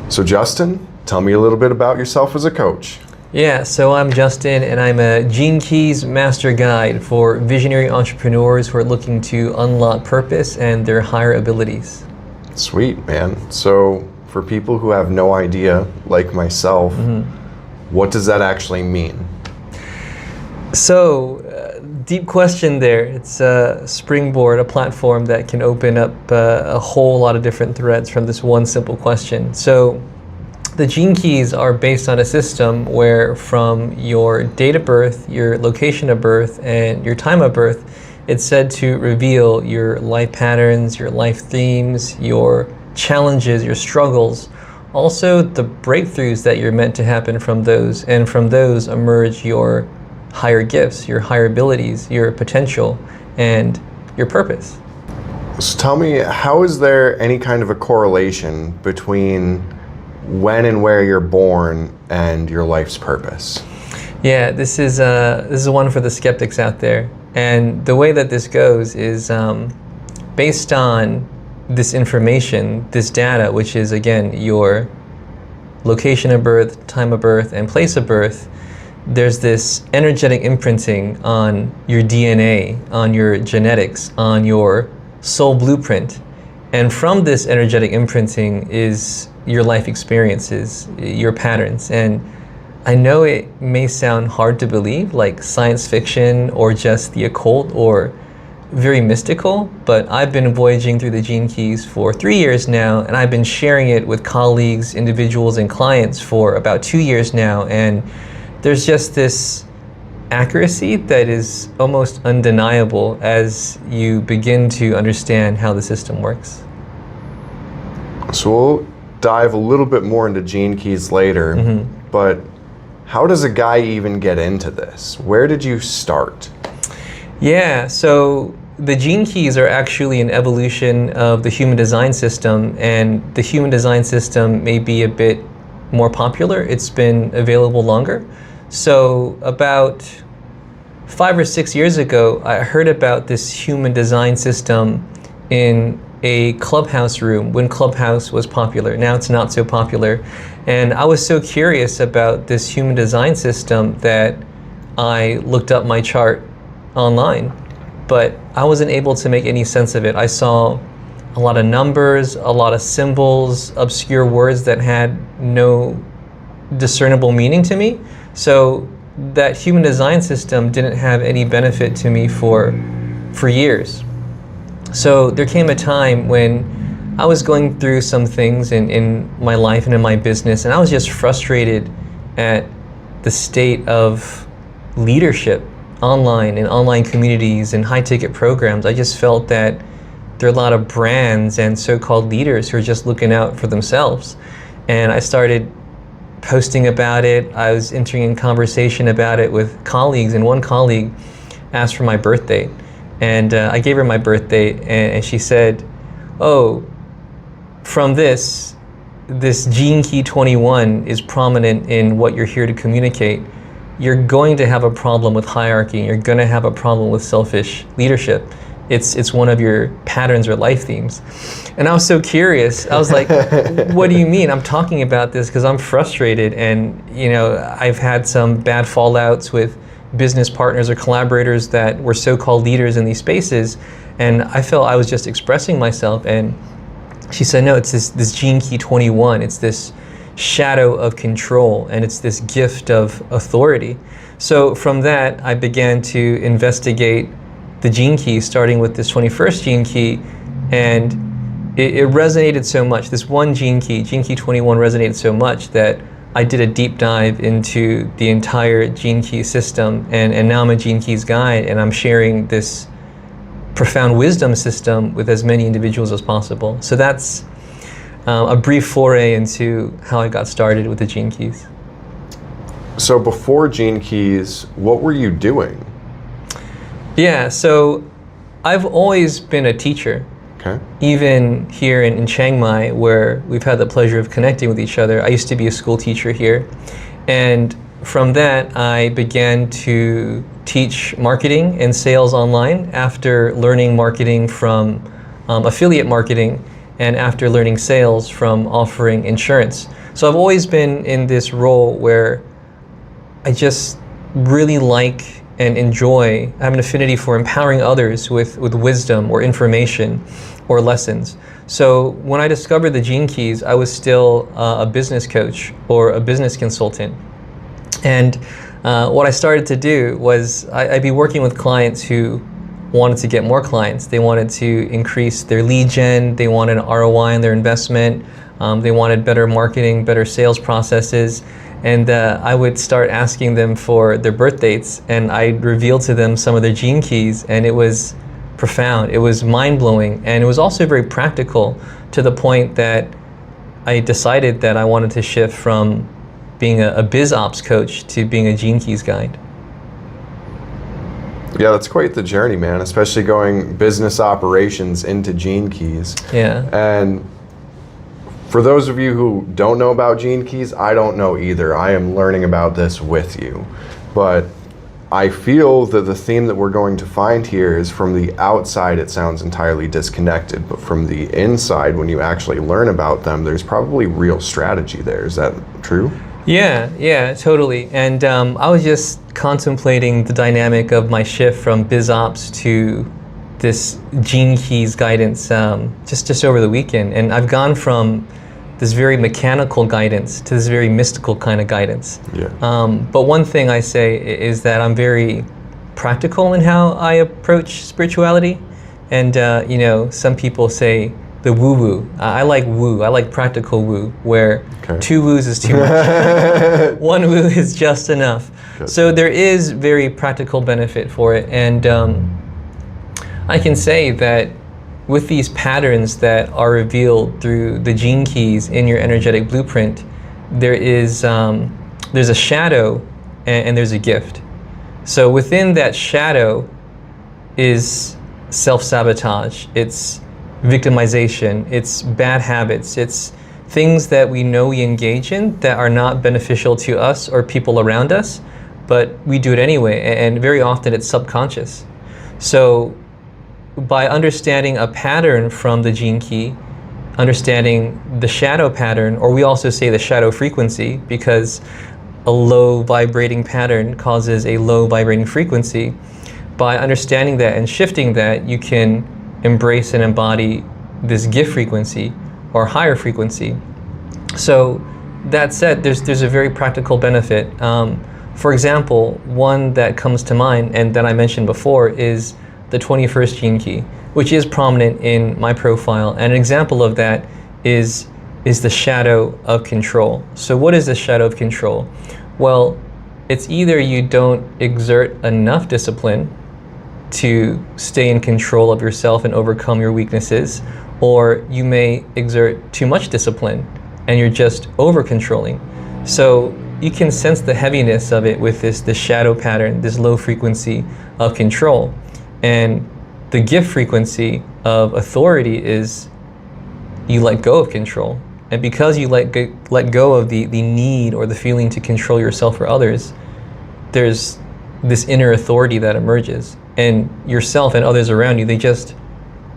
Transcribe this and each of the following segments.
So Justin, tell me a little bit about yourself as a coach. Yeah, so I'm Justin, and I'm a Gene Keys master guide for visionary entrepreneurs who are looking to unlock purpose and their higher abilities. Sweet, man. So for people who have no idea, like myself, what does that actually mean? So, deep question there. It's a springboard, a platform that can open up a whole lot of different threads from this one simple question. So, the Gene Keys are based on a system where from your date of birth, your location of birth, and your time of birth, it's said to reveal your life patterns, your life themes, your challenges, your struggles, also the breakthroughs that you're meant to happen from those, and from those emerge your higher gifts, your higher abilities, your potential, and your purpose. So tell me, how is there any kind of a correlation between when and where you're born and your life's purpose? Yeah, this is one for the skeptics out there. And the way that this goes is based on this information, this data, which is again your location of birth, time of birth, and place of birth. There's this energetic imprinting on your DNA, on your genetics, on your soul blueprint. And from this energetic imprinting is your life experiences, your patterns. And I know it may sound hard to believe, like science fiction or just the occult or very mystical, but I've been voyaging through the Gene Keys for 3 years now, and I've been sharing it with colleagues, individuals, and clients for about 2 years now. And there's just this accuracy that is almost undeniable as you begin to understand how the system works. So we'll dive a little bit more into Gene Keys later, but how does a guy even get into this? Where did you start? Yeah, so the Gene Keys are actually an evolution of the human design system, and the human design system may be a bit more popular. It's been available longer. So about 5 or 6 years ago, I heard about this human design system in a Clubhouse room when Clubhouse was popular. Now it's not so popular. And I was so curious about this human design system that I looked up my chart online, but I wasn't able to make any sense of it. I saw a lot of numbers, a lot of symbols, obscure words that had no discernible meaning to me. So that human design system didn't have any benefit to me for years. So there came a time when I was going through some things in my life and in my business, and I was just frustrated at the state of leadership online, in online communities and high-ticket programs. I just felt that there are a lot of brands and so-called leaders who are just looking out for themselves. And I started posting about it. I was entering in conversation about it with colleagues, and one colleague asked for my birth date. And I gave her my birth date, and she said, oh, from this Gene Key 21 is prominent in what you're here to communicate. You're going to have a problem with hierarchy. You're going to have a problem with selfish leadership. It's one of your patterns or life themes. And I was so curious. I was like, what do you mean? I'm talking about this because I'm frustrated, and I've had some bad fallouts with business partners or collaborators that were so-called leaders in these spaces, and I felt I was just expressing myself. And she said, no, it's this Gene Key 21. It's this shadow of control, and it's this gift of authority. So from that, I began to investigate the Gene Key, starting with this 21st Gene Key, and it resonated so much. This one Gene Key 21, resonated so much that I did a deep dive into the entire Gene Key system, and now I'm a Gene Keys guide, and I'm sharing this profound wisdom system with as many individuals as possible. So that's a brief foray into how I got started with the Gene Keys. So before Gene Keys, what were you doing? Yeah, so I've always been a teacher. Okay. Even here in Chiang Mai, where we've had the pleasure of connecting with each other. I used to be a school teacher here. And from that, I began to teach marketing and sales online after learning marketing from affiliate marketing. and after learning sales, from offering insurance. So I've always been in this role where I just really like and enjoy, I have an affinity for empowering others with wisdom or information or lessons. So when I discovered the Gene Keys, I was still a business coach or a business consultant. And what I started to do was I'd be working with clients who wanted to get more clients. They wanted to increase their lead gen, they wanted an ROI on their investment, they wanted better marketing, better sales processes. And I would start asking them for their birth dates, and I'd reveal to them some of their Gene Keys, and it was profound. It was mind-blowing, and it was also very practical, to the point that I decided that I wanted to shift from being a biz ops coach to being a Gene Keys guide. Yeah, that's quite the journey, man, especially going business operations into Gene Keys. Yeah. And for those of you who don't know about Gene Keys, I don't know either. I am learning about this with you. But I feel that the theme that we're going to find here is, from the outside, it sounds entirely disconnected. But from the inside, when you actually learn about them, there's probably real strategy there. Is that true? Yeah, totally. And I was just contemplating the dynamic of my shift from biz ops to this Gene Keys guidance just over the weekend. And I've gone from this very mechanical guidance to this very mystical kind of guidance. Yeah. But one thing I say is that I'm very practical in how I approach spirituality. And some people say the woo-woo. I like woo. I like practical woo, where two woos is too much. One woo is just enough. Good. So there is very practical benefit for it. And I can say that with these patterns that are revealed through the Gene Keys in your energetic blueprint, there's a shadow and there's a gift. So within that shadow is self-sabotage, it's victimization, it's bad habits, it's things that we know we engage in that are not beneficial to us or people around us, but we do it anyway, and very often it's subconscious. So by understanding a pattern from the Gene Key, understanding the shadow pattern, or we also say the shadow frequency, because a low vibrating pattern causes a low vibrating frequency. By understanding that and shifting that, you can embrace and embody this gift frequency or higher frequency. So that said, there's a very practical benefit. For example, one that comes to mind and that I mentioned before is the 21st Gene Key, which is prominent in my profile. And an example of that is the shadow of control. So what is the shadow of control? Well, it's either you don't exert enough discipline to stay in control of yourself and overcome your weaknesses, or you may exert too much discipline and you're just over controlling. So you can sense the heaviness of it with this shadow pattern, this low frequency of control. And the gift frequency of authority is you let go of control. And because you let go of the need or the feeling to control yourself or others, there's this inner authority that emerges. And yourself and others around you, they just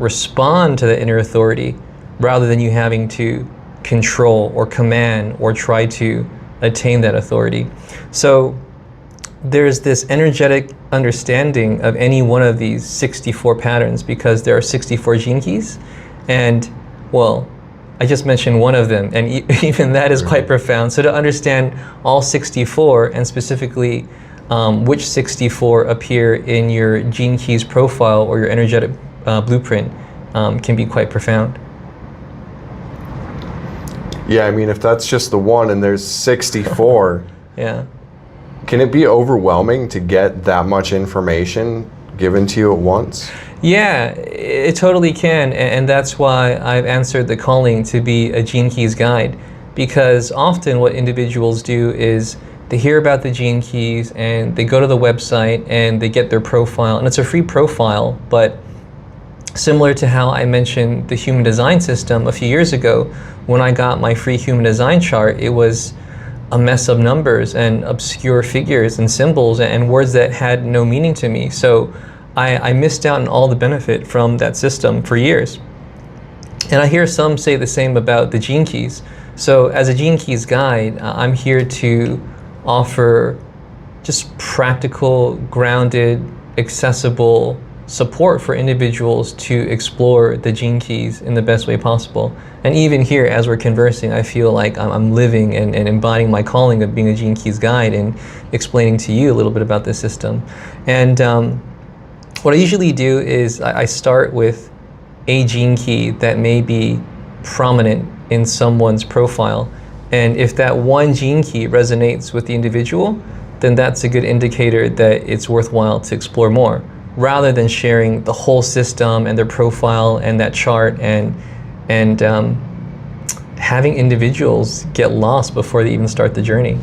respond to the inner authority rather than you having to control or command or try to attain that authority. So there's this energetic understanding of any one of these 64 patterns, because there are 64 Gene Keys. And, well, I just mentioned one of them, and even that is quite profound. So to understand all 64, and specifically which 64 appear in your Gene Keys profile or your energetic blueprint can be quite profound. Yeah, I mean, if that's just the one and there's 64, yeah. Can it be overwhelming to get that much information given to you at once? Yeah, it totally can, and that's why I've answered the calling to be a Gene Keys guide, because often what individuals do is they hear about the Gene Keys and they go to the website and they get their profile, and it's a free profile, but similar to how I mentioned the human design system a few years ago, when I got my free human design chart, it was a mess of numbers and obscure figures and symbols and words that had no meaning to me. So I missed out on all the benefit from that system for years. And I hear some say the same about the Gene Keys. So as a Gene Keys guide, I'm here to offer just practical, grounded, accessible support for individuals to explore the Gene Keys in the best way possible. And even here, as we're conversing, I feel like I'm living and embodying my calling of being a Gene Keys guide and explaining to you a little bit about this system. And what I usually do is I start with a Gene Key that may be prominent in someone's profile. And if that one Gene Key resonates with the individual, then that's a good indicator that it's worthwhile to explore more, rather than sharing the whole system and their profile and that chart and having individuals get lost before they even start the journey.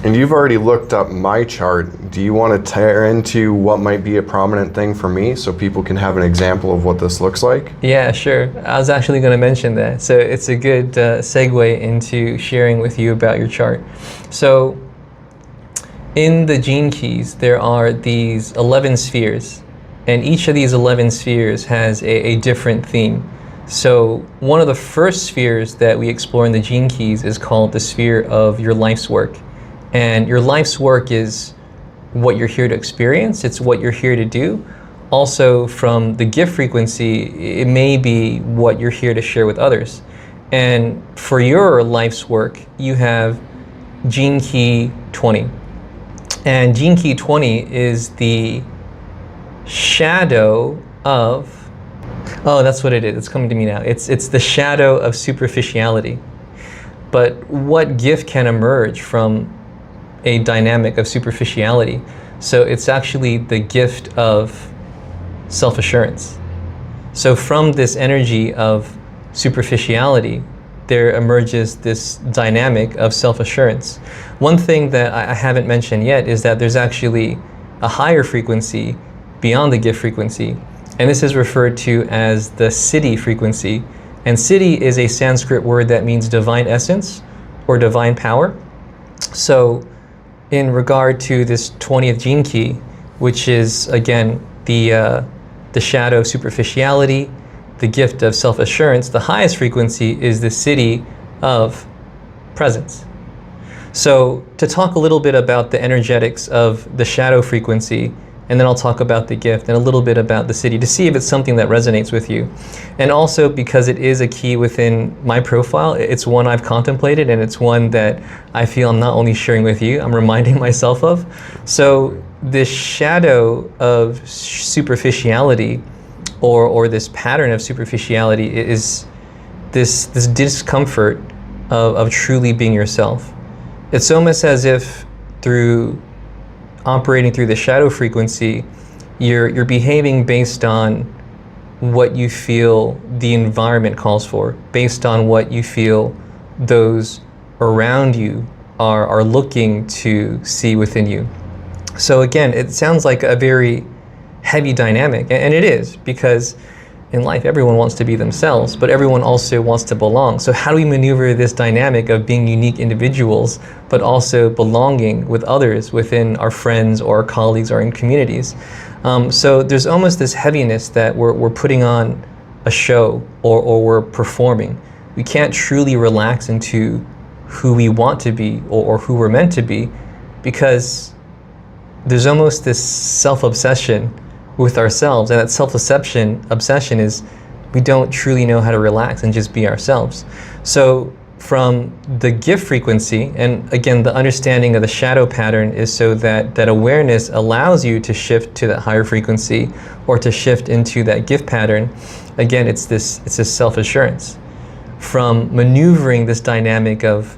And you've already looked up my chart. Do you want to tear into what might be a prominent thing for me so people can have an example of what this looks like? Yeah, sure. I was actually going to mention that. So it's a good segue into sharing with you about your chart. So in the Gene Keys, there are these 11 spheres, and each of these 11 spheres has a different theme. So one of the first spheres that we explore in the Gene Keys is called the sphere of your life's work. And your life's work is what you're here to experience. It's what you're here to do. Also, from the gift frequency, it may be what you're here to share with others. And for your life's work, you have Gene Key 20. And Gene Key 20 is the shadow of, oh, that's what it is. It's coming to me now. It's the shadow of superficiality. But what gift can emerge from a dynamic of superficiality? So it's actually the gift of self-assurance. So from this energy of superficiality, there emerges this dynamic of self-assurance. One thing that I haven't mentioned yet is that there's actually a higher frequency beyond the gift frequency, and this is referred to as the Siddhi frequency. And Siddhi is a Sanskrit word that means divine essence or divine power. So in regard to this 20th Gene Key, which is again the shadow of superficiality, the gift of self-assurance, the highest frequency is the Siddhi of presence. So to talk a little bit about the energetics of the shadow frequency, and then I'll talk about the gift and a little bit about the Siddhi to see if it's something that resonates with you. And also because it is a key within my profile, it's one I've contemplated, and it's one that I feel I'm not only sharing with you, I'm reminding myself of. So this shadow of superficiality, or this pattern of superficiality, is this discomfort of truly being yourself. It's almost as if through operating through the shadow frequency, you're behaving based on what you feel the environment calls for, based on what you feel those around you are looking to see within you. So again, it sounds like a very heavy dynamic, and it is, because in life everyone wants to be themselves, but everyone also wants to belong. So how do we maneuver this dynamic of being unique individuals but also belonging with others within our friends or our colleagues or in communities? So there's almost this heaviness that we're putting on a show, or we're performing. We can't truly relax into who we want to be, or who we're meant to be, because there's almost this self-obsession with ourselves, and that self-obsession is we don't truly know how to relax and just be ourselves. So from the gift frequency, and again, the understanding of the shadow pattern is so that that awareness allows you to shift to that higher frequency, or to shift into that gift pattern. Again, it's this self-assurance. From maneuvering this dynamic of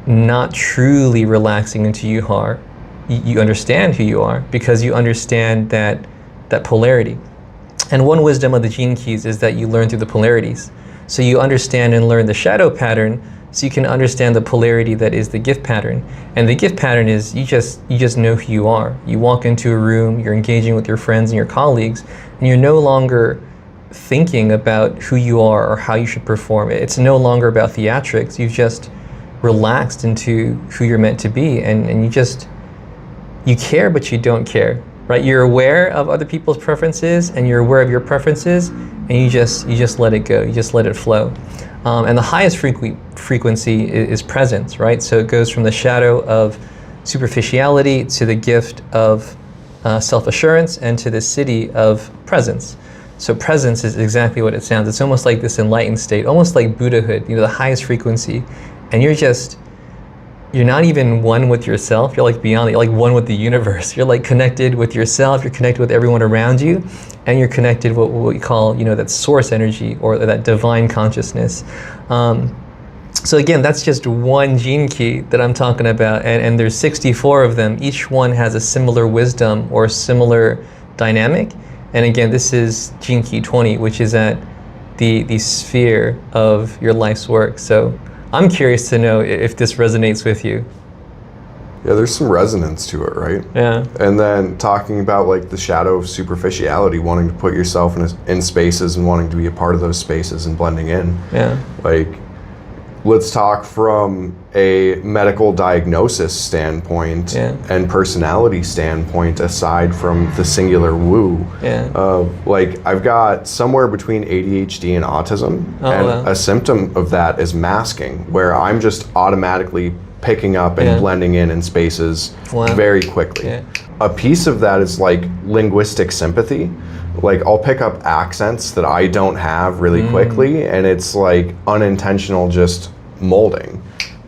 not truly relaxing into you are, you understand who you are, because you understand that polarity. And one wisdom of the Gene Keys is that you learn through the polarities. So you understand and learn the shadow pattern, so you can understand the polarity that is the gift pattern. And the gift pattern is you just know who you are. You walk into a room, you're engaging with your friends and your colleagues, and you're no longer thinking about who you are or how you should perform. It's no longer about theatrics. You've just relaxed into who you're meant to be, and you care, but you don't care. right? You're aware of other people's preferences, and you're aware of your preferences, and you just let it go. You just let it flow. And the highest frequency is presence, right? So it goes from the shadow of superficiality to the gift of self-assurance, and to the city of presence. So presence is exactly what it sounds. It's almost like this enlightened state, almost like Buddhahood, the highest frequency. And you're not even one with yourself. You're like beyond it. You're like one with the universe. You're like connected with yourself. You're connected with everyone around you. And you're connected with what we call, that source energy, or that divine consciousness. So again, that's just one gene key that I'm talking about. And there's 64 of them. Each one has a similar wisdom or similar dynamic. And again, this is gene key 20, which is at the sphere of your life's work. So I'm curious to know if this resonates with you. Yeah, there's some resonance to it, right? Yeah. And then talking about like the shadow of superficiality, wanting to put yourself in spaces and wanting to be a part of those spaces and blending in. Yeah. Like, let's talk from a medical diagnosis standpoint and personality standpoint, aside from the singular woo. Yeah. Like, I've got somewhere between ADHD and autism, and a symptom of that is masking, where I'm just automatically picking up and blending in spaces very quickly. Yeah. A piece of that is like linguistic sympathy. Like, I'll pick up accents that I don't have really quickly, and it's like unintentional just molding.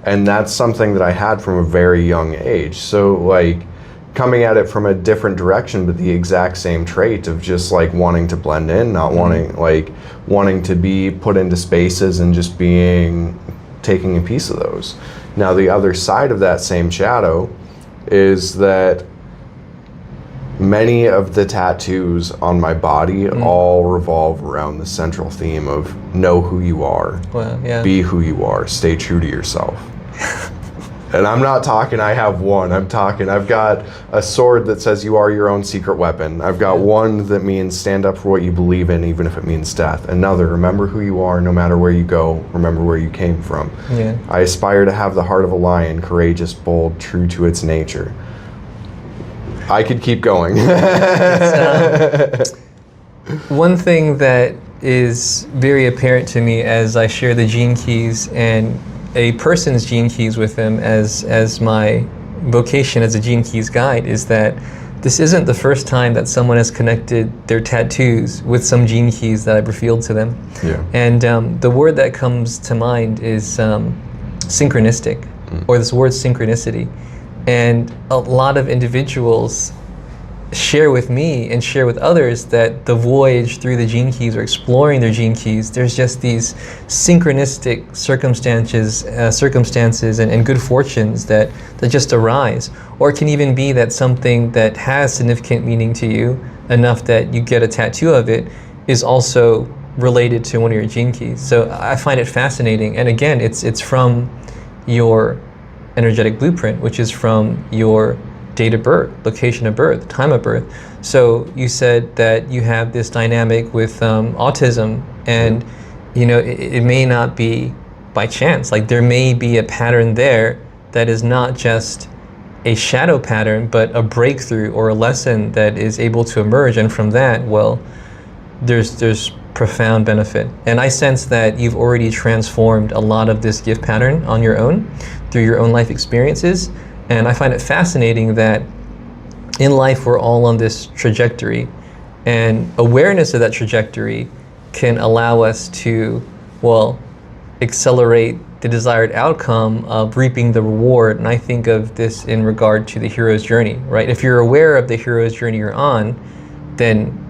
And that's something that I had from a very young age. So like, coming at it from a different direction, but the exact same trait of just like wanting to blend in, not wanting to be put into spaces and just taking a piece of those. Now, the other side of that same shadow is that many of the tattoos on my body all revolve around the central theme of know who you are, be who you are, stay true to yourself. And I'm not talking I have one, I'm talking I've got a sword that says you are your own secret weapon. I've got one that means stand up for what you believe in, even if it means death. Another, remember who you are no matter where you go, remember where you came from. Yeah. I aspire to have the heart of a lion, courageous, bold, true to its nature. I could keep going. One thing that is very apparent to me as I share the gene keys and a person's gene keys with them as my vocation as a gene keys guide is that this isn't the first time that someone has connected their tattoos with some gene keys that I've revealed to them. Yeah. And the word that comes to mind is synchronistic, or this word synchronicity. And a lot of individuals share with me and share with others that the voyage through the gene keys or exploring their gene keys, there's just these synchronistic circumstances and good fortunes that just arise. Or it can even be that something that has significant meaning to you, enough that you get a tattoo of it, is also related to one of your gene keys. So I find it fascinating. And again, it's from your energetic blueprint, which is from your date of birth, location of birth, time of birth. So you said that you have this dynamic with autism, and it may not be by chance. Like, there may be a pattern there that is not just a shadow pattern, but a breakthrough or a lesson that is able to emerge. And from that, well, there's profound benefit. And I sense that you've already transformed a lot of this gift pattern on your own through your own life experiences. And I find it fascinating that in life we're all on this trajectory, and awareness of that trajectory can allow us to, accelerate the desired outcome of reaping the reward. And I think of this in regard to the hero's journey, right? If you're aware of the hero's journey you're on, then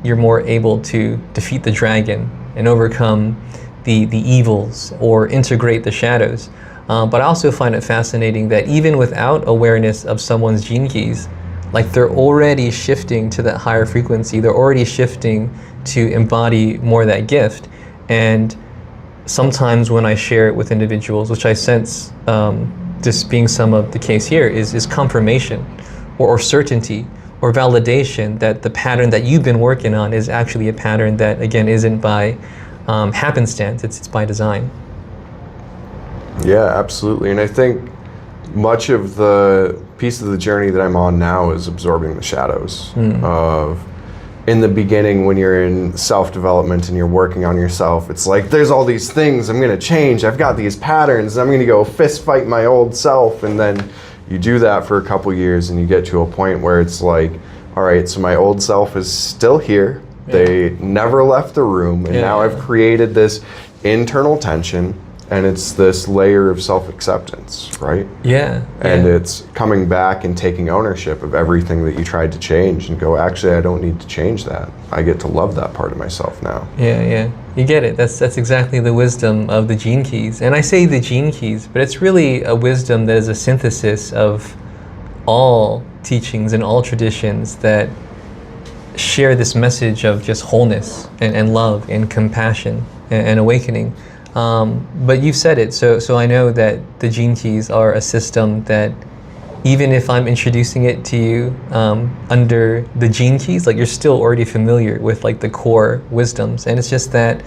you're more able to defeat the dragon and overcome the evils or integrate the shadows. But I also find it fascinating that even without awareness of someone's gene keys, like, they're already shifting to that higher frequency. They're already shifting to embody more of that gift. And sometimes when I share it with individuals, which I sense this being some of the case here, is confirmation or certainty or validation that the pattern that you've been working on is actually a pattern that, again, isn't by happenstance, it's by design. Yeah, absolutely. And I think much of the piece of the journey that I'm on now is absorbing the shadows of, in the beginning, when you're in self-development and you're working on yourself, it's like, there's all these things I'm going to change. I've got these patterns. I'm going to go fist fight my old self. And then you do that for a couple years and you get to a point where it's like, all right, so my old self is still here. They never left the room. And now I've created this internal tension. And it's this layer of self-acceptance, right? Yeah. And it's coming back and taking ownership of everything that you tried to change and go, actually, I don't need to change that. I get to love that part of myself now. Yeah. You get it. That's exactly the wisdom of the gene keys. And I say the gene keys, but it's really a wisdom that is a synthesis of all teachings and all traditions that share this message of just wholeness and love and compassion and awakening. But you've said it, so I know that the gene keys are a system that, even if I'm introducing it to you under the gene keys, like, you're still already familiar with, like, the core wisdoms. And it's just that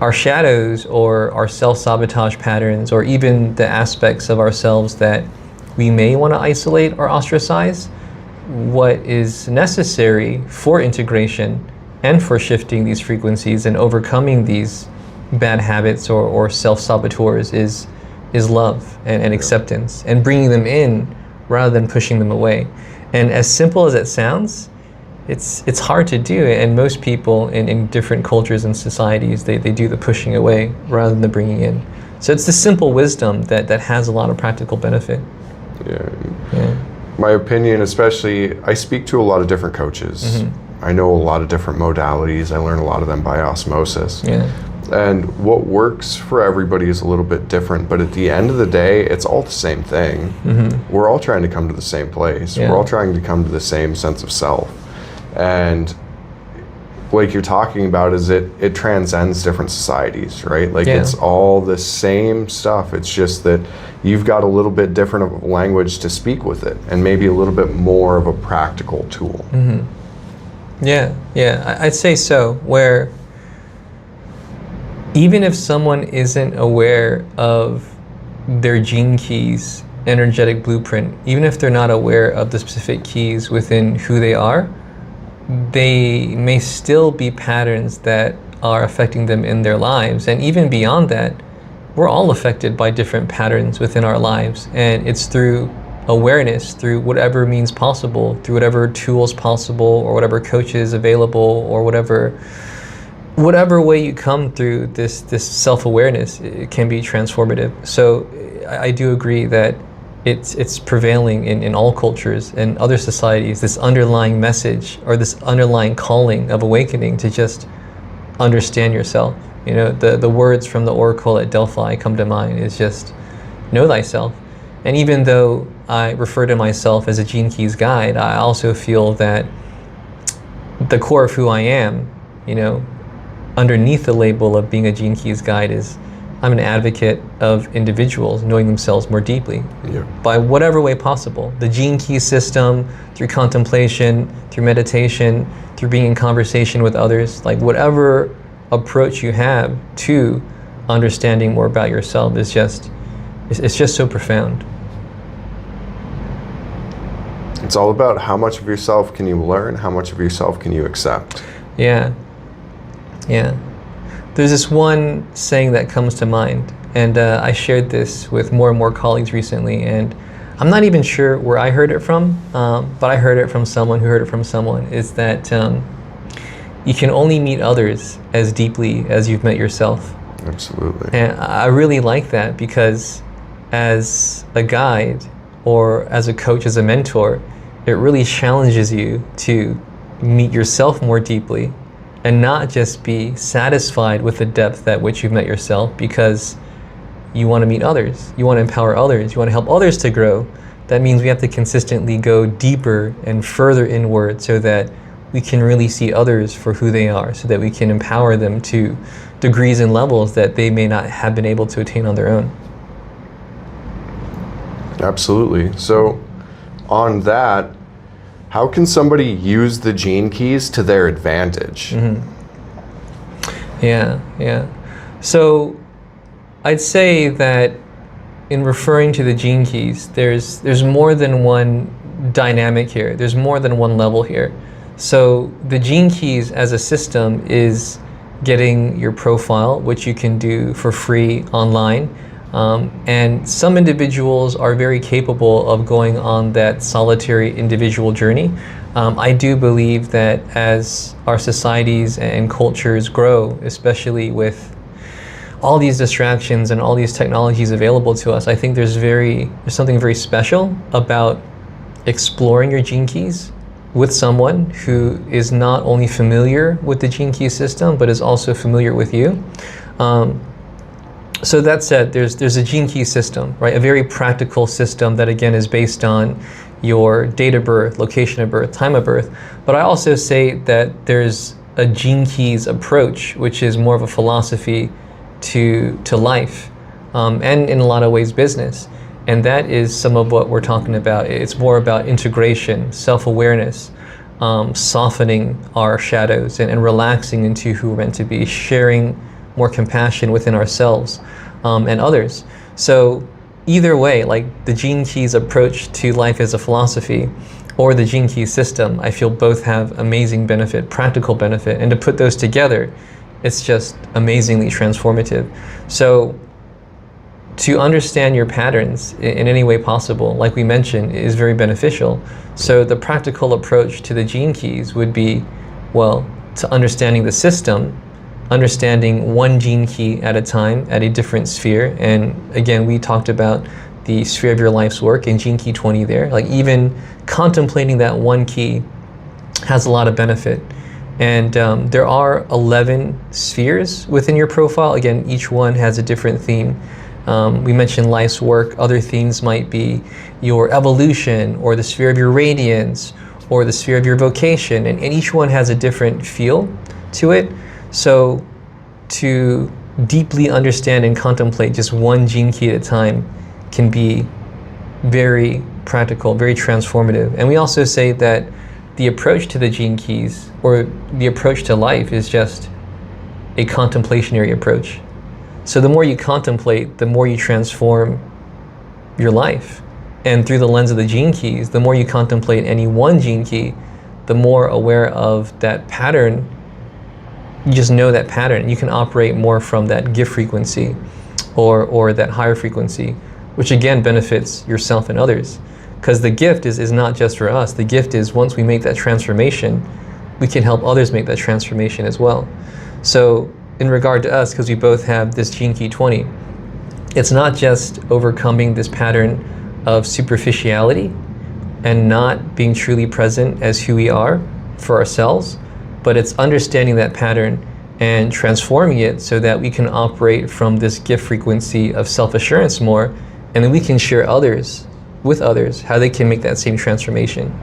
our shadows or our self-sabotage patterns, or even the aspects of ourselves that we may want to isolate or ostracize, what is necessary for integration and for shifting these frequencies and overcoming these bad habits or self-saboteurs is love and acceptance, and bringing them in rather than pushing them away. And as simple as it sounds, it's hard to do, and most people in different cultures and societies, they do the pushing away rather than the bringing in. So it's the simple wisdom that has a lot of practical benefit. Yeah. My opinion, especially, I speak to a lot of different coaches. I know a lot of different modalities. I learn a lot of them by osmosis. And what works for everybody is a little bit different, but at the end of the day, it's all the same thing. We're all trying to come to the same place. We're all trying to come to the same sense of self. And like you're talking about, is it transcends different societies, right? Like, it's all the same stuff. It's just that you've got a little bit different of a language to speak with it, and maybe a little bit more of a practical tool. I'd say so, where even if someone isn't aware of their gene keys, energetic blueprint, even if they're not aware of the specific keys within who they are, they may still be patterns that are affecting them in their lives. And even beyond that, we're all affected by different patterns within our lives. And it's through awareness, through whatever means possible, through whatever tools possible, or whatever coaches available, or whatever way you come through this self-awareness, it can be transformative. So I do agree that it's prevailing in all cultures and other societies, this underlying message or this underlying calling of awakening to just understand yourself. You know, the words from the oracle at Delphi come to mind, is just know thyself. And even though I refer to myself as a Gene Keys guide, I also feel that the core of who I am, you know, underneath the label of being a Gene Keys guide, is I'm an advocate of individuals knowing themselves more deeply by whatever way possible. The Gene Keys system, through contemplation, through meditation, through being in conversation with others, like whatever approach you have to understanding more about yourself is just, it's just so profound. It's all about how much of yourself can you learn, how much of yourself can you accept. Yeah. There's this one saying that comes to mind, and I shared this with more and more colleagues recently, and I'm not even sure where I heard it from, but I heard it from someone who heard it from someone, is that you can only meet others as deeply as you've met yourself. Absolutely. And I really like that, because as a guide or as a coach, as a mentor, it really challenges you to meet yourself more deeply and not just be satisfied with the depth at which you've met yourself, because you want to meet others, you want to empower others, you want to help others to grow. That means we have to consistently go deeper and further inward so that we can really see others for who they are, so that we can empower them to degrees and levels that they may not have been able to attain on their own. Absolutely. So on that, how can somebody use the Gene Keys to their advantage? Yeah. So I'd say that in referring to the gene keys, there's more than one dynamic here. There's more than one level here. So the gene keys as a system is getting your profile, which you can do for free online. And some individuals are very capable of going on that solitary individual journey. I do believe that as our societies and cultures grow, especially with all these distractions and all these technologies available to us, I think there's something very special about exploring your gene keys with someone who is not only familiar with the gene key system, but is also familiar with you. So that said, there's a gene key system, right? A very practical system that again is based on your date of birth, location of birth, time of birth. But I also say that there's a gene keys approach, which is more of a philosophy to life, and in a lot of ways business. And that is some of what we're talking about. It's more about integration, self-awareness, softening our shadows and relaxing into who we're meant to be, sharing more compassion within ourselves and others. So either way, like the gene keys approach to life as a philosophy or the gene keys system, I feel both have amazing benefit, practical benefit, and to put those together, it's just amazingly transformative. So to understand your patterns in any way possible, like we mentioned, is very beneficial. So the practical approach to the gene keys would be, well, to understanding the system, understanding one gene key at a time at a different sphere. And again, we talked about the sphere of your life's work in Gene Key 20 there. Like even contemplating that one key has a lot of benefit. And there are 11 spheres within your profile. Again, each one has a different theme. We mentioned life's work. Other themes might be your evolution or the sphere of your radiance or the sphere of your vocation. And each one has a different feel to it. So to deeply understand and contemplate just one gene key at a time can be very practical, very transformative. And we also say that the approach to the gene keys or the approach to life is just a contemplationary approach. So the more you contemplate, the more you transform your life. And through the lens of the gene keys, the more you contemplate any one gene key, the more aware of that pattern. You just know that pattern. You can operate more from that gift frequency or that higher frequency, which again benefits yourself and others. Because the gift is not just for us. The gift is once we make that transformation, we can help others make that transformation as well. So in regard to us, because we both have this Gene Key 20, it's not just overcoming this pattern of superficiality and not being truly present as who we are for ourselves, but it's understanding that pattern and transforming it so that we can operate from this gift frequency of self-assurance more, and then we can share with others how they can make that same transformation,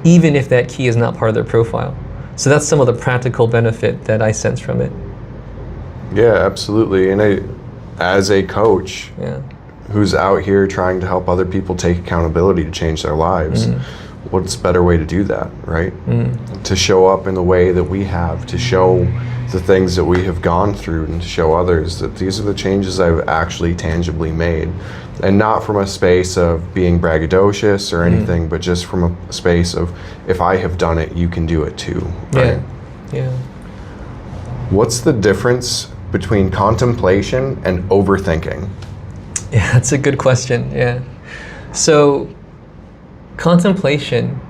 even if that key is not part of their profile. So that's some of the practical benefit that I sense from it. Yeah, absolutely. And as a coach who's out here trying to help other people take accountability to change their lives, what's a better way to do that, right? To show up in the way that we have, to show the things that we have gone through and to show others that these are the changes I've actually tangibly made. And not from a space of being braggadocious or anything, but just from a space of, if I have done it, you can do it too, right? Yeah. What's the difference between contemplation and overthinking? Yeah, that's a good question, yeah. So, contemplation,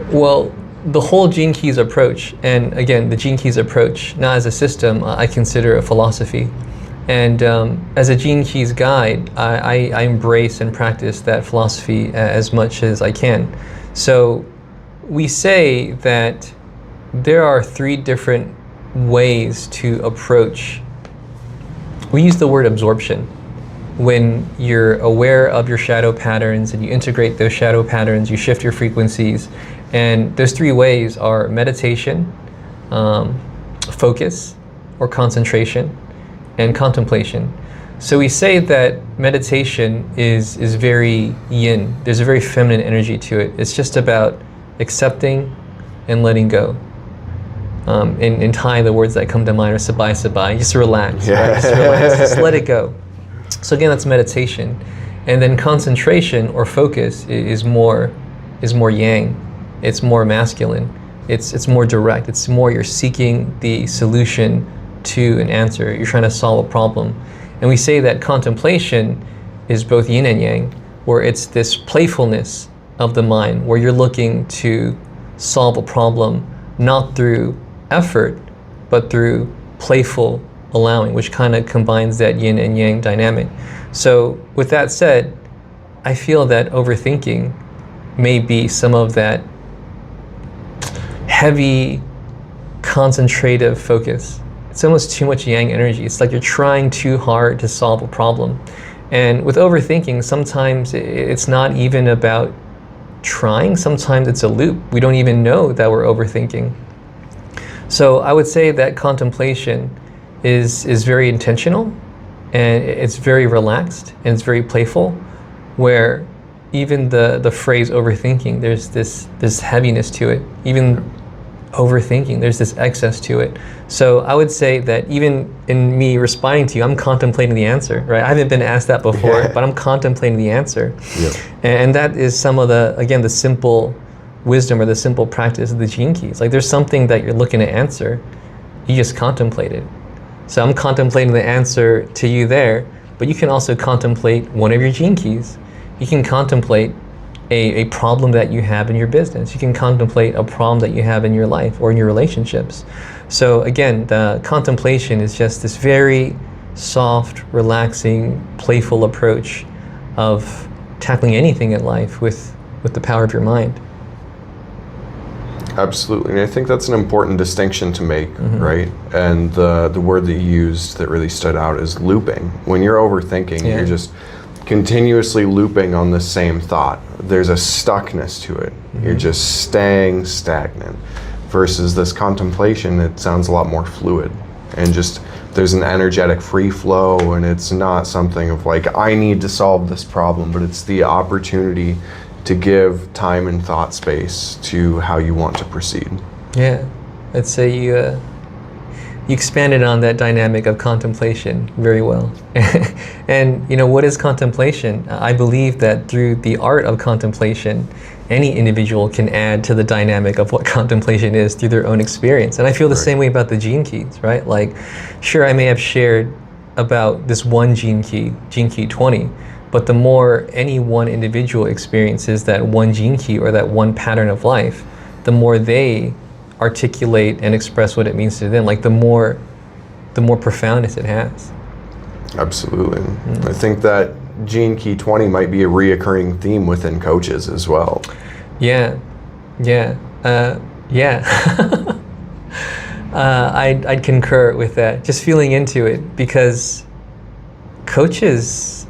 well, the whole Gene Keys approach, and again, the Gene Keys approach, not as a system, I consider a philosophy. And as a Gene Keys guide, I embrace and practice that philosophy as much as I can. So we say that there are 3 different ways to approach. We use the word absorption. When you're aware of your shadow patterns and you integrate those shadow patterns, you shift your frequencies. And those 3 ways are meditation, focus or concentration, and contemplation. So we say that meditation is very yin. There's a very feminine energy to it. It's just about accepting and letting go. In Thai, the words that come to mind are sabai sabai. Just relax, right? Just relax, just let it go. So again, that's meditation. And then concentration or focus is more yang. It's more masculine. It's more direct. It's more you're seeking the solution to an answer. You're trying to solve a problem. And we say that contemplation is both yin and yang, where it's this playfulness of the mind, where you're looking to solve a problem not through effort, but through playful allowing, which kind of combines that yin and yang dynamic. So with that said, I feel that overthinking may be some of that heavy, concentrative focus. It's almost too much yang energy. It's like you're trying too hard to solve a problem. And with overthinking, sometimes it's not even about trying. Sometimes it's a loop. We don't even know that we're overthinking. So I would say that contemplation is very intentional, and it's very relaxed, and it's very playful, where even the phrase overthinking, there's this heaviness to it. Even overthinking, there's this excess to it. So I would say that even in me responding to you, I'm contemplating the answer, right? I haven't been asked that before, but I'm contemplating the answer. Yep. And that is some of the simple wisdom or the simple practice of the gene keys. Like there's something that you're looking to answer, you just contemplate it. So I'm contemplating the answer to you there, but you can also contemplate one of your gene keys. You can contemplate a problem that you have in your business. You can contemplate a problem that you have in your life or in your relationships. So again, the contemplation is just this very soft, relaxing, playful approach of tackling anything in life with the power of your mind. Absolutely, and I think that's an important distinction to make, right? And the word that you used that really stood out is looping. When you're overthinking, you're just continuously looping on the same thought. There's a stuckness to it. You're just staying stagnant. Versus this contemplation, it sounds a lot more fluid, and just there's an energetic free flow, and it's not something of like, I need to solve this problem, but it's the opportunity to give time and thought space to how you want to proceed. Yeah, I'd say you expanded on that dynamic of contemplation very well. And what is contemplation? I believe that through the art of contemplation, any individual can add to the dynamic of what contemplation is through their own experience. And I feel the same way about the gene keys, right? Like, sure, I may have shared about this one gene key 20, but the more any one individual experiences that one gene key or that one pattern of life, the more they articulate and express what it means to them, like the more profoundness it has. Absolutely. I think that gene key 20 might be a reoccurring theme within coaches as well. Yeah. I'd concur with that, just feeling into it, because coaches,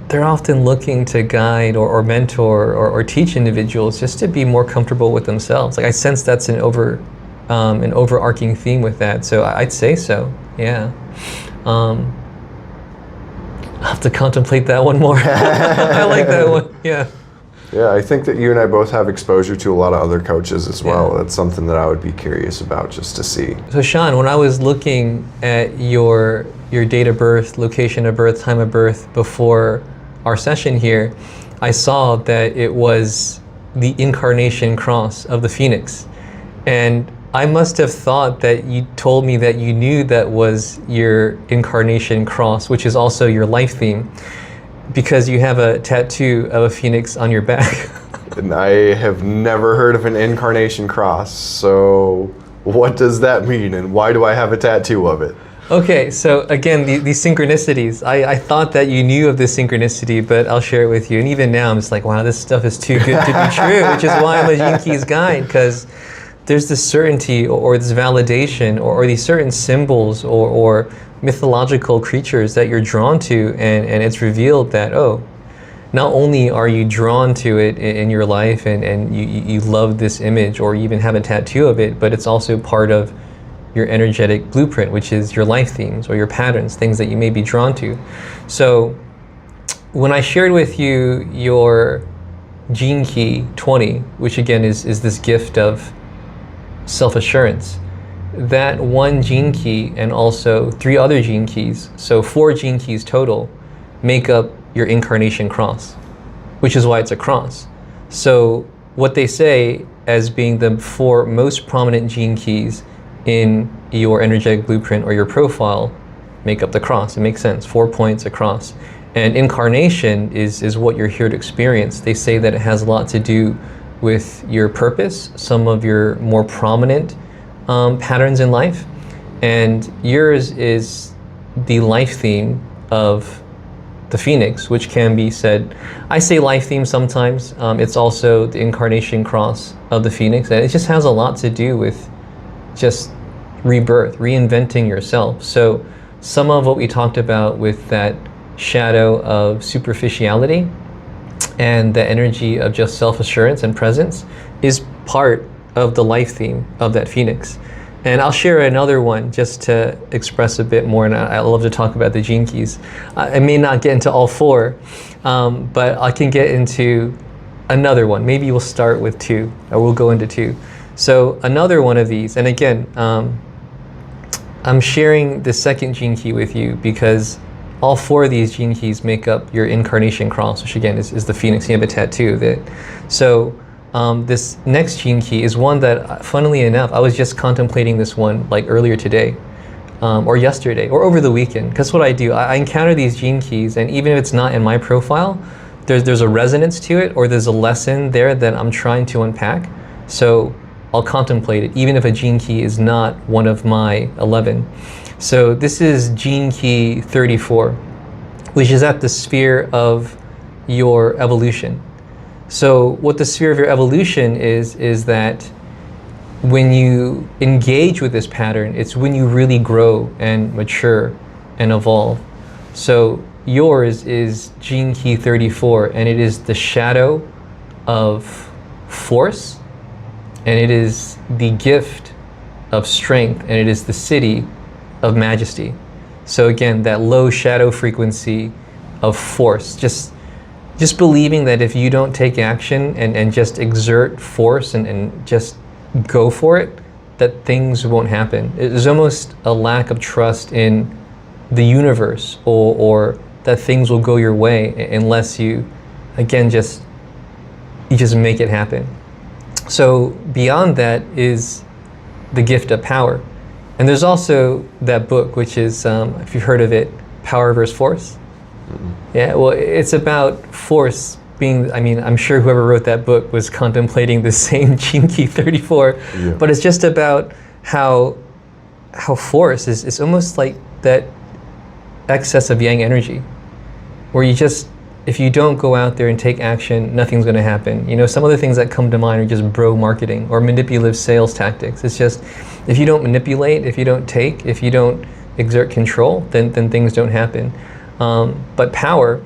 they're often looking to guide or mentor or teach individuals just to be more comfortable with themselves. Like I sense that's an overarching theme with that. So I'd say so. Yeah. I'll have to contemplate that one more. I like that one. Yeah. Yeah, I think that you and I both have exposure to a lot of other coaches as well. Yeah. That's something that I would be curious about just to see. So Sean, when I was looking at your date of birth, location of birth, time of birth before our session here, I saw that it was the incarnation cross of the phoenix. And I must have thought that you told me that you knew that was your incarnation cross, which is also your life theme, because you have a tattoo of a phoenix on your back. And I have never heard of an incarnation cross, so what does that mean, and why do I have a tattoo of it? Okay, so again, these synchronicities. I thought that you knew of this synchronicity, but I'll share it with you. And even now, I'm just like, wow, this stuff is too good to be true, which is why I'm a Gene Keys guide, because there's this certainty or this validation or these certain symbols or mythological creatures that you're drawn to, and it's revealed that, oh, not only are you drawn to it in your life and you love this image or you even have a tattoo of it, but it's also part of your energetic blueprint, which is your life themes or your patterns, things that you may be drawn to. So when I shared with you your Gene Key 20, which again is this gift of self-assurance, that one gene key and also 3 other gene keys, so 4 gene keys total, make up your incarnation cross, which is why it's a cross. So what they say as being the 4 most prominent gene keys in your energetic blueprint or your profile make up the cross. It makes sense. 4 points across. And incarnation is what you're here to experience. They say that it has a lot to do with your purpose, some of your more prominent patterns in life. And yours is the life theme of the Phoenix, which can be said, I say life theme sometimes. It's also the incarnation cross of the Phoenix. And it just has a lot to do with just rebirth, reinventing yourself. So some of what we talked about with that shadow of superficiality and the energy of just self-assurance and presence is part of the life theme of that Phoenix. And I'll share another one just to express a bit more, and I love to talk about the gene keys. I may not get into all 4, but I can get into another one. Maybe we'll start with 2, or we'll go into 2. So another one of these, and again, I'm sharing the second gene key with you because all 4 of these gene keys make up your incarnation cross, which again is the Phoenix. You have a tattoo of it. So this next gene key is one that, funnily enough, I was just contemplating this one like earlier today, or yesterday, or over the weekend. Because what I do, I encounter these gene keys, and even if it's not in my profile, there's a resonance to it, or there's a lesson there that I'm trying to unpack. So I'll contemplate it, even if a gene key is not one of my 11. So this is gene key 34, which is at the sphere of your evolution. So what the sphere of your evolution is that when you engage with this pattern, it's when you really grow and mature and evolve. So yours is gene key 34, and it is the shadow of force, and it is the gift of strength, and it is the city of majesty. So again, that low shadow frequency of force, just believing that if you don't take action and just exert force and just go for it, that things won't happen. There's almost a lack of trust in the universe, or that things will go your way unless you, again, just make it happen. So beyond that is the gift of power. And there's also that book, which is, if you've heard of it, Power versus Force. Mm-hmm. Yeah, well, it's about force being, I'm sure whoever wrote that book was contemplating the same gene key 34, yeah. But it's just about how force is almost like that excess of yang energy, where if you don't go out there and take action, nothing's going to happen. Some of the things that come to mind are just bro marketing or manipulative sales tactics. It's just, if you don't manipulate, if you don't take, if you don't exert control, then things don't happen. But power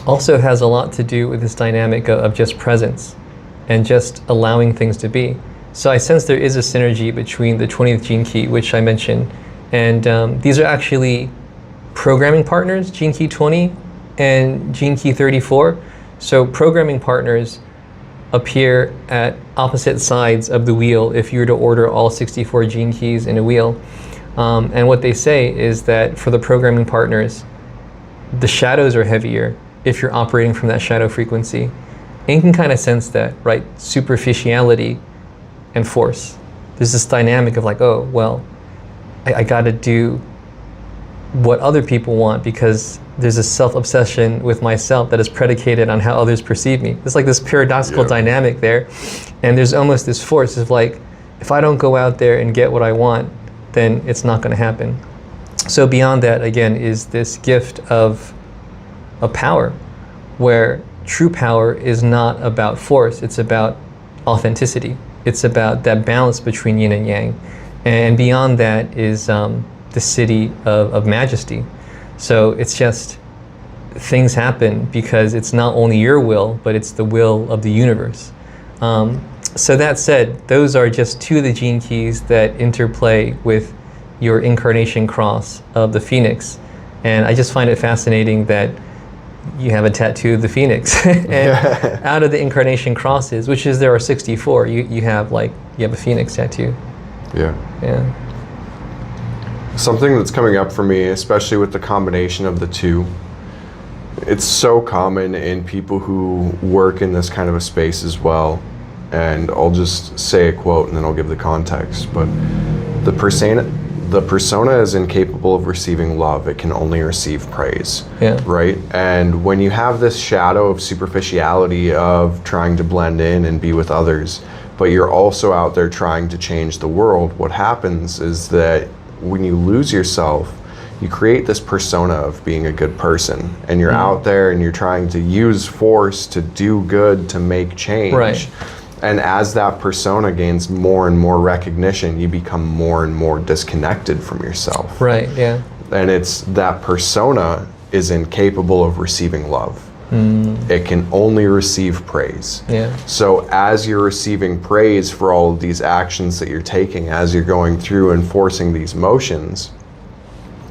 also has a lot to do with this dynamic of just presence and just allowing things to be. So I sense there is a synergy between the 20th gene key, which I mentioned, and these are actually programming partners, gene key 20 and gene key 34. So programming partners appear at opposite sides of the wheel if you were to order all 64 gene keys in a wheel. And what they say is that for the programming partners, the shadows are heavier if you're operating from that shadow frequency. And you can kind of sense that, right? Superficiality and force. There's this dynamic of like, oh, well, I got to do what other people want because there's a self-obsession with myself that is predicated on how others perceive me. It's like this paradoxical dynamic there. And there's almost this force of like, if I don't go out there and get what I want, then it's not going to happen. So beyond that, again, is this gift of power, where true power is not about force, it's about authenticity. It's about that balance between yin and yang. And beyond that is the city of majesty. So it's just, things happen because it's not only your will, but it's the will of the universe. So that said, those are just 2 of the gene keys that interplay with your incarnation cross of the Phoenix. And I just find it fascinating that you have a tattoo of the Phoenix. And out of the incarnation crosses, which is there are 64, you have a Phoenix tattoo. Yeah. Something that's coming up for me, especially with the combination of the 2, It's so common in people who work in this kind of a space as well. And I'll just say a quote and then I'll give the context. But the persona is incapable of receiving love. It can only receive praise. Yeah. Right? And when you have this shadow of superficiality of trying to blend in and be with others, but you're also out there trying to change the world, what happens is that when you lose yourself, you create this persona of being a good person, and you're out there and you're trying to use force to do good, to make change. Right. And as that persona gains more and more recognition, you become more and more disconnected from yourself. Right, yeah. And it's that persona is incapable of receiving love. It can only receive praise. Yeah. So as you're receiving praise for all of these actions that you're taking, as you're going through and forcing these motions,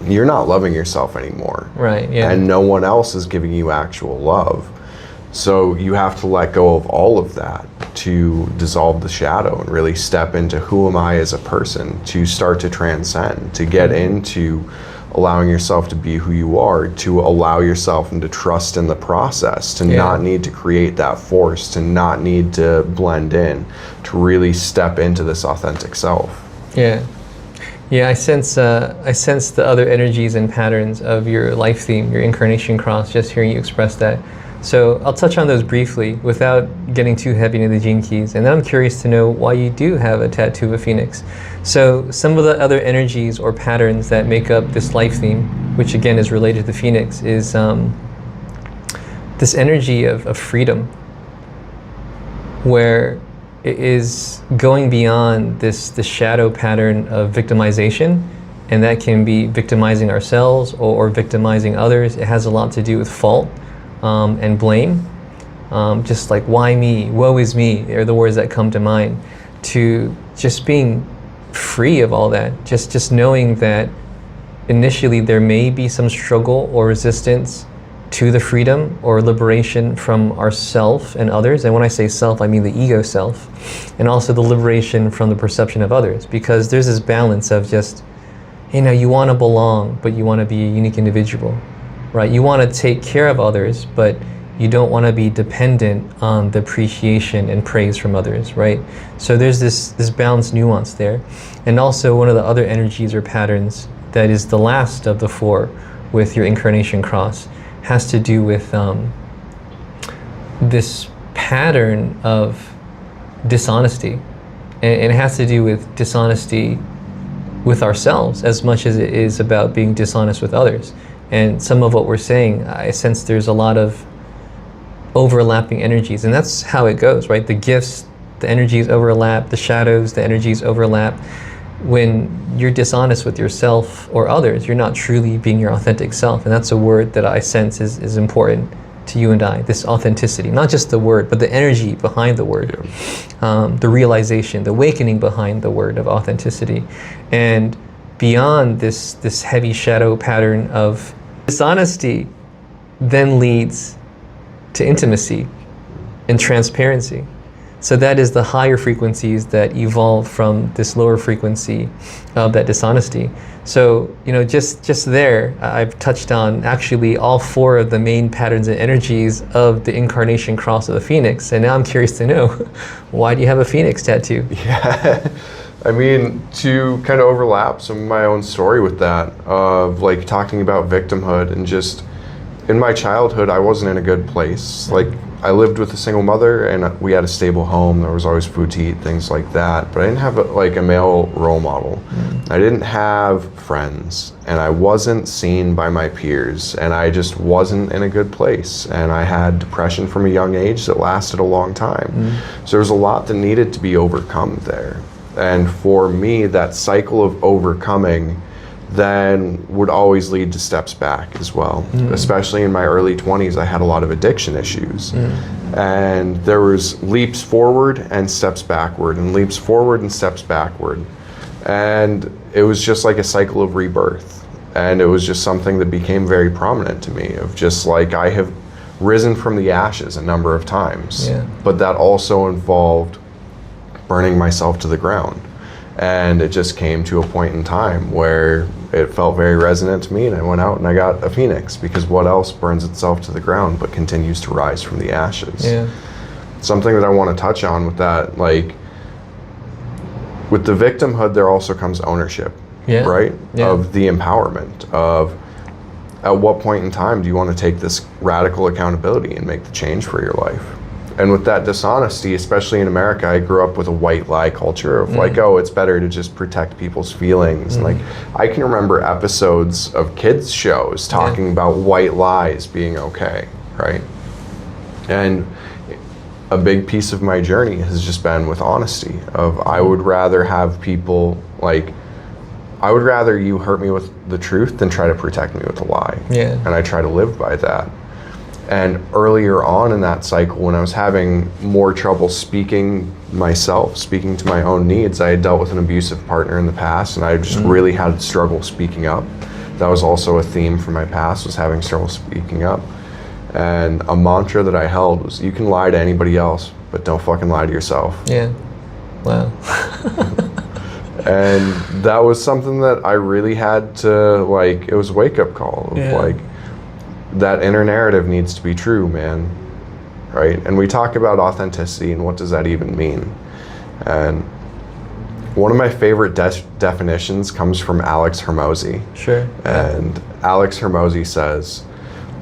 you're not loving yourself anymore. Right, yeah. And no one else is giving you actual love. So you have to let go of all of that to dissolve the shadow and really step into who am I as a person, to start to transcend, to get into allowing yourself to be who you are, to allow yourself and to trust in the process, to not need to create that force, to not need to blend in, to really step into this authentic self. Yeah. Yeah, I sense the other energies and patterns of your life theme, your incarnation cross, just hearing you express that. So I'll touch on those briefly without getting too heavy into the gene keys. And then I'm curious to know why you do have a tattoo of a phoenix. So some of the other energies or patterns that make up this life theme, which again is related to the phoenix, is this energy of freedom, where it is going beyond this shadow pattern of victimization. And that can be victimizing ourselves or victimizing others. It has a lot to do with fault. And blame, just like why me, woe is me, are the words that come to mind, to just being free of all that, just knowing that initially there may be some struggle or resistance to the freedom or liberation from ourself and others. And when I say self, I mean the ego self, and also the liberation from the perception of others, because there's this balance of just, you want to belong, but you want to be a unique individual. Right, you want to take care of others, but you don't want to be dependent on the appreciation and praise from others, right? So there's this balanced nuance there. And also one of the other energies or patterns that is the last of the four with your incarnation cross has to do with this pattern of dishonesty. And it has to do with dishonesty with ourselves as much as it is about being dishonest with others. And some of what we're saying, I sense there's a lot of overlapping energies, and that's how it goes, right? The gifts, the energies overlap, the shadows, the energies overlap. When you're dishonest with yourself or others, you're not truly being your authentic self, and that's a word that I sense is important to you and I, this authenticity, not just the word, but the energy behind the word, the realization, the awakening behind the word of authenticity. And beyond this heavy shadow pattern of dishonesty then leads to intimacy and transparency. So that is the higher frequencies that evolve from this lower frequency of that dishonesty. So, just there, I've touched on actually all four of the main patterns and energies of the incarnation cross of the phoenix. And now I'm curious to know, why do you have a phoenix tattoo? Yeah. I mean, to kind of overlap some of my own story with that, of like talking about victimhood, and just in my childhood, I wasn't in a good place. Like, I lived with a single mother and we had a stable home. There was always food to eat, things like that. But I didn't have a male role model. I didn't have friends, and I wasn't seen by my peers, and I just wasn't in a good place. And I had depression from a young age that lasted a long time. So there was a lot that needed to be overcome there. And for me, that cycle of overcoming then would always lead to steps back as well. Especially in my early 20s, I had a lot of addiction issues. And there was leaps forward and steps backward, and leaps forward and steps backward. And it was just like a cycle of rebirth. And it was just something that became very prominent to me, of just like, I have risen from the ashes a number of times. But that also involved burning myself to the ground. And it just came to a point in time where it felt very resonant to me, and I went out and I got a phoenix, because what else burns itself to the ground but continues to rise from the ashes? Yeah. Something that I want to touch on with that, like, with the victimhood, there also comes ownership, Yeah. right? Yeah. Of the empowerment of, at what point in time do you want to take this radical accountability and make the change for your life? And with that dishonesty, especially in America, I grew up with a white lie culture of like, oh, it's better to just protect people's feelings. And like, I can remember episodes of kids shows talking about white lies being okay, right? And a big piece of my journey has just been with honesty of, I would rather have people like, I would rather you hurt me with the truth than try to protect me with a lie. Yeah. And I try to live by that. And earlier on in that cycle, when I was having more trouble speaking myself, speaking to my own needs, I had dealt with an abusive partner in the past, and I just really had struggle speaking up. That was also a theme from my past, was having trouble speaking up. And a mantra that I held was, you can lie to anybody else, but don't fucking lie to yourself. Yeah. Wow. And that was something that I really had to, like, it was a wake-up call of like, that inner narrative needs to be true, man, right? And we talk about authenticity and what does that even mean? And one of my favorite definitions comes from Alex Hermosi. Sure. And Alex Hermosi says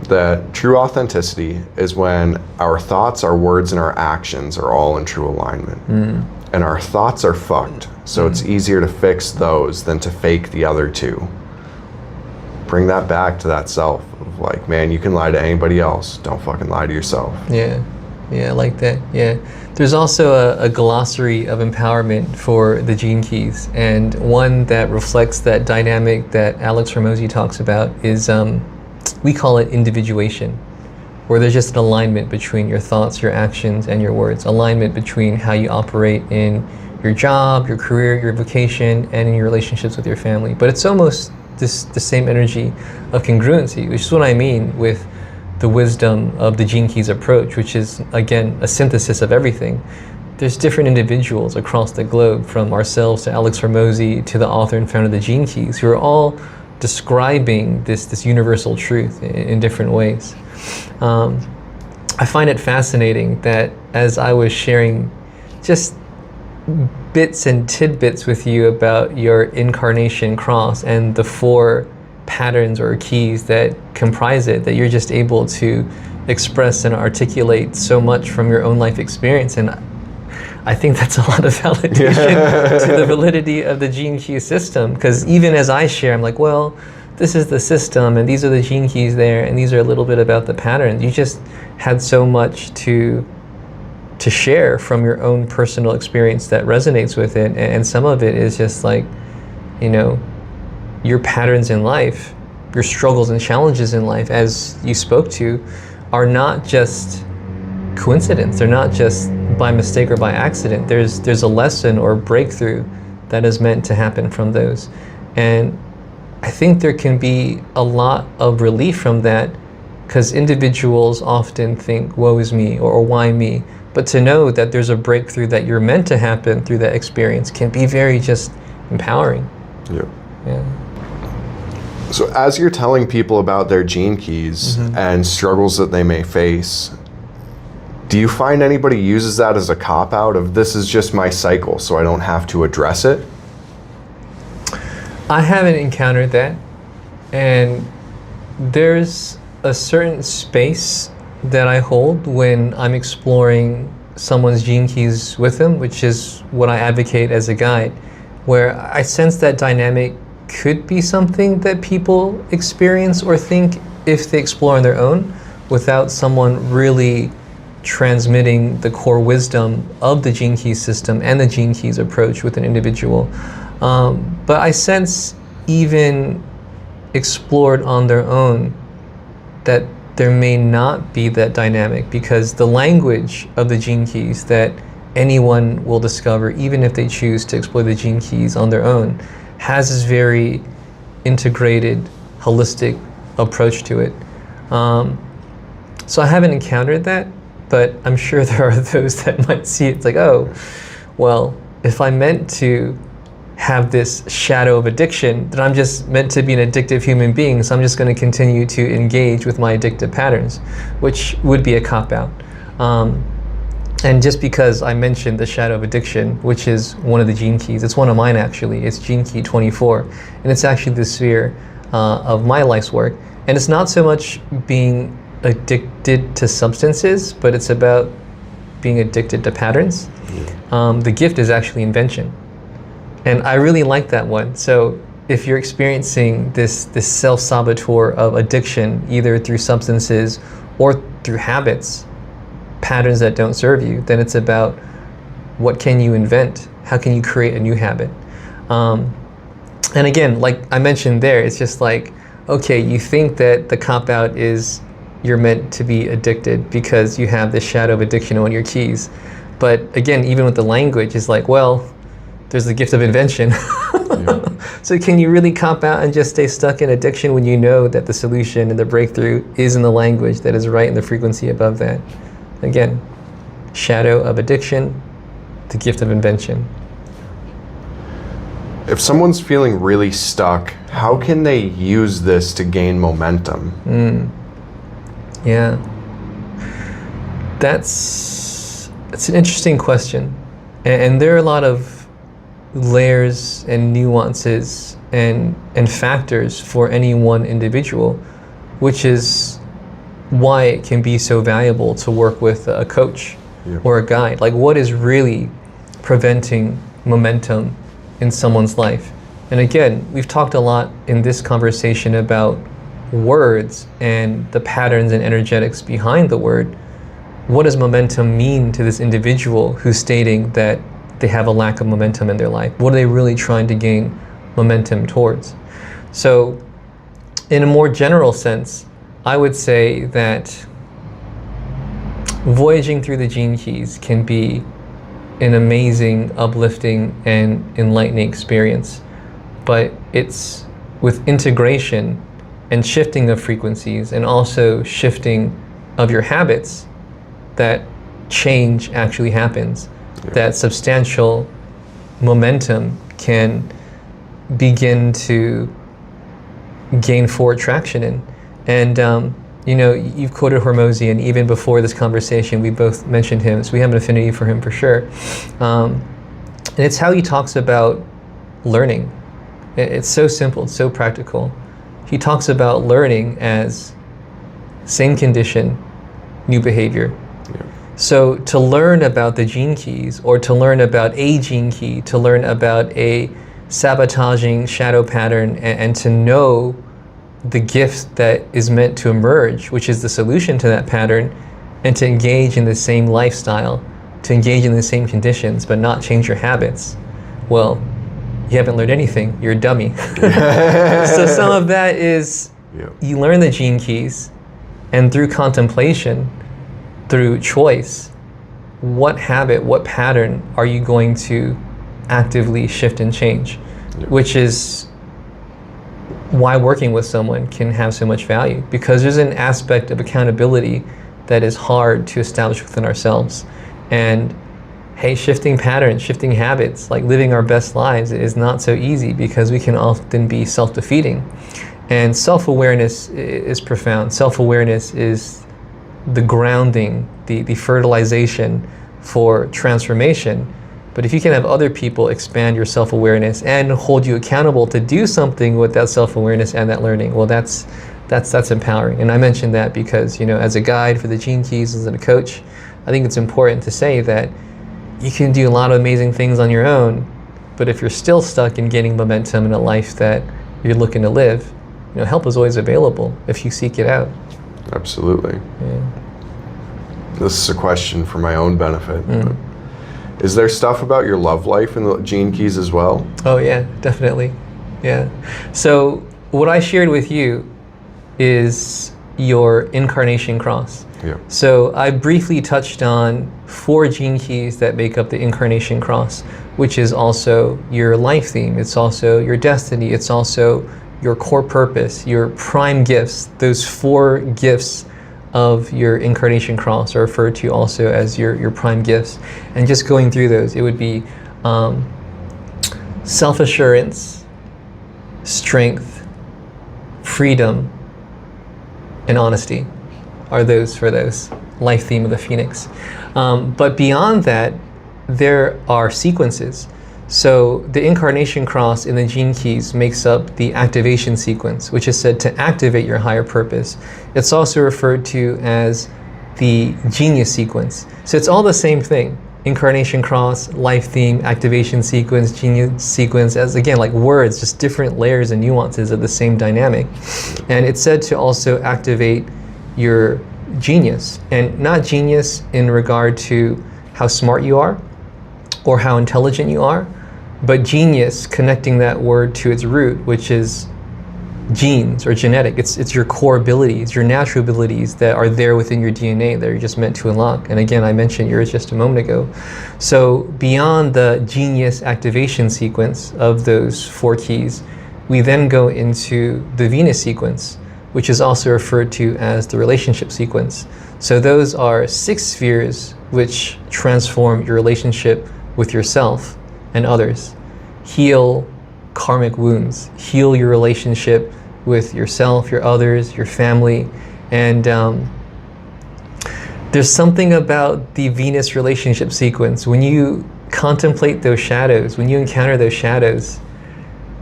that true authenticity is when our thoughts, our words, and our actions are all in true alignment. And our thoughts are fucked, so it's easier to fix those than to fake the other two. Bring that back to that self of like, man, you can lie to anybody else, don't fucking lie to yourself. Yeah, I like that. Yeah, there's also a glossary of empowerment for the gene keys, and one that reflects that dynamic that Alex Hormozi talks about is, we call it individuation, where there's just an alignment between your thoughts, your actions, and your words, alignment between how you operate in your job, your career, your vocation, and in your relationships with your family. But it's almost the same energy of congruency, which is what I mean with the wisdom of the Gene Keys approach, which is, again, a synthesis of everything. There's different individuals across the globe, from ourselves to Alex Hormozi to the author and founder of the Gene Keys, who are all describing this universal truth in different ways. I find it fascinating that as I was sharing just bits and tidbits with you about your incarnation cross and the 4 patterns or keys that comprise it, that you're just able to express and articulate so much from your own life experience. And I think that's a lot of validation to the validity of the Gene Key system, because even as I share, I'm like, well, this is the system and these are the Gene Keys there, and these are a little bit about the patterns. You just had so much to share from your own personal experience that resonates with it, and some of it is just like, you know, your patterns in life, your struggles and challenges in life, as you spoke to, are not just coincidence. They're not just by mistake or by accident. There's a lesson or breakthrough that is meant to happen from those. And I think there can be a lot of relief from that, because individuals often think, woe is me, or why me? But to know that there's a breakthrough that you're meant to happen through that experience can be very just empowering. Yeah. So as you're telling people about their gene keys and struggles that they may face, do you find anybody uses that as a cop-out of, this is just my cycle, so I don't have to address it? I haven't encountered that. And there's a certain space that I hold when I'm exploring someone's gene keys with them, which is what I advocate as a guide, where I sense that dynamic could be something that people experience or think if they explore on their own, without someone really transmitting the core wisdom of the Gene Keys system and the Gene Keys approach with an individual. But I sense, even explored on their own, that there may not be that dynamic, because the language of the Gene Keys that anyone will discover, even if they choose to explore the Gene Keys on their own, has this very integrated, holistic approach to it. So I haven't encountered that, but I'm sure there are those that might see it. It's like, oh, well, if I meant to have this shadow of addiction, that I'm just meant to be an addictive human being, so I'm just going to continue to engage with my addictive patterns, which would be a cop-out. And just because I mentioned the shadow of addiction, which is one of the gene keys, it's one of mine actually, it's gene key 24, and it's actually the sphere of my life's work. And it's not so much being addicted to substances, but it's about being addicted to patterns. The gift is actually invention. And I really like that one. So if you're experiencing this self-saboteur of addiction, either through substances or through habits, patterns that don't serve you, then it's about what can you invent? How can you create a new habit? And again, like I mentioned there, it's just like, okay, you think that the cop-out is you're meant to be addicted because you have this shadow of addiction on your keys. But again, even with the language, it's like, well, there's the gift of invention. Yeah. So can you really cop out and just stay stuck in addiction when you know that the solution and the breakthrough is in the language that is right in the frequency above that? Again, shadow of addiction, the gift of invention. If someone's feeling really stuck, how can they use this to gain momentum? Yeah. It's an interesting question. And there are a lot of layers and nuances and factors for any one individual, which is why it can be so valuable to work with a coach or a guide. Like, what is really preventing momentum in someone's life? And again, we've talked a lot in this conversation about words and the patterns and energetics behind the word. What does momentum mean to this individual who's stating that they have a lack of momentum in their life? What are they really trying to gain momentum towards? So in a more general sense, I would say that voyaging through the gene keys can be an amazing, uplifting, and enlightening experience. But it's with integration and shifting of frequencies and also shifting of your habits that change actually happens, that substantial momentum can begin to gain forward traction in. And you know, you've quoted Hormozy, and even before this conversation, we both mentioned him, so we have an affinity for him for sure. And it's how he talks about learning. It's so simple, it's so practical. He talks about learning as same condition, new behavior. So to learn about the gene keys, or to learn about a gene key, to learn about a sabotaging shadow pattern, and to know the gift that is meant to emerge, which is the solution to that pattern, and to engage in the same lifestyle, to engage in the same conditions, but not change your habits, well, you haven't learned anything. You're a dummy. So some of that is you learn the gene keys, and through contemplation, through choice, what habit, what pattern are you going to actively shift and change? Which is why working with someone can have so much value, because there's an aspect of accountability that is hard to establish within ourselves. And hey, shifting patterns, shifting habits, like living our best lives is not so easy, because we can often be self-defeating. And self-awareness is profound. Self-awareness is the grounding, the fertilization for transformation. But if you can have other people expand your self-awareness and hold you accountable to do something with that self-awareness and that learning, well, that's empowering. And I mentioned that because, you know, as a guide for the gene keys, as a coach, I think it's important to say that you can do a lot of amazing things on your own, but if you're still stuck in gaining momentum in a life that you're looking to live, you know, help is always available if you seek it out. Absolutely. Yeah. This is a question for my own benefit. But is there stuff about your love life in the gene keys as well? Oh yeah, definitely. Yeah. So what I shared with you is your incarnation cross. Yeah. So I briefly touched on 4 gene keys that make up the incarnation cross, which is also your life theme. It's also your destiny. It's also your core purpose, your prime gifts. Those 4 gifts of your incarnation cross are referred to also as your prime gifts. And just going through those, it would be self-assurance, strength, freedom, and honesty are those for those life theme of the Phoenix. But beyond that, there are sequences. So the incarnation cross in the gene keys makes up the activation sequence, which is said to activate your higher purpose. It's also referred to as the genius sequence. So it's all the same thing. Incarnation cross, life theme, activation sequence, genius sequence, as again, like words, just different layers and nuances of the same dynamic. And it's said to also activate your genius, and not genius in regard to how smart you are or how intelligent you are, but genius connecting that word to its root, which is genes or genetic. It's your core abilities, your natural abilities that are there within your DNA that you're just meant to unlock. And again, I mentioned yours just a moment ago. So beyond the genius activation sequence of those 4 keys, we then go into the Venus sequence, which is also referred to as the relationship sequence. So those are 6 spheres which transform your relationship with yourself and others. Heal karmic wounds, heal your relationship with yourself, your others, your family. And there's something about the Venus relationship sequence. When you contemplate those shadows, when you encounter those shadows,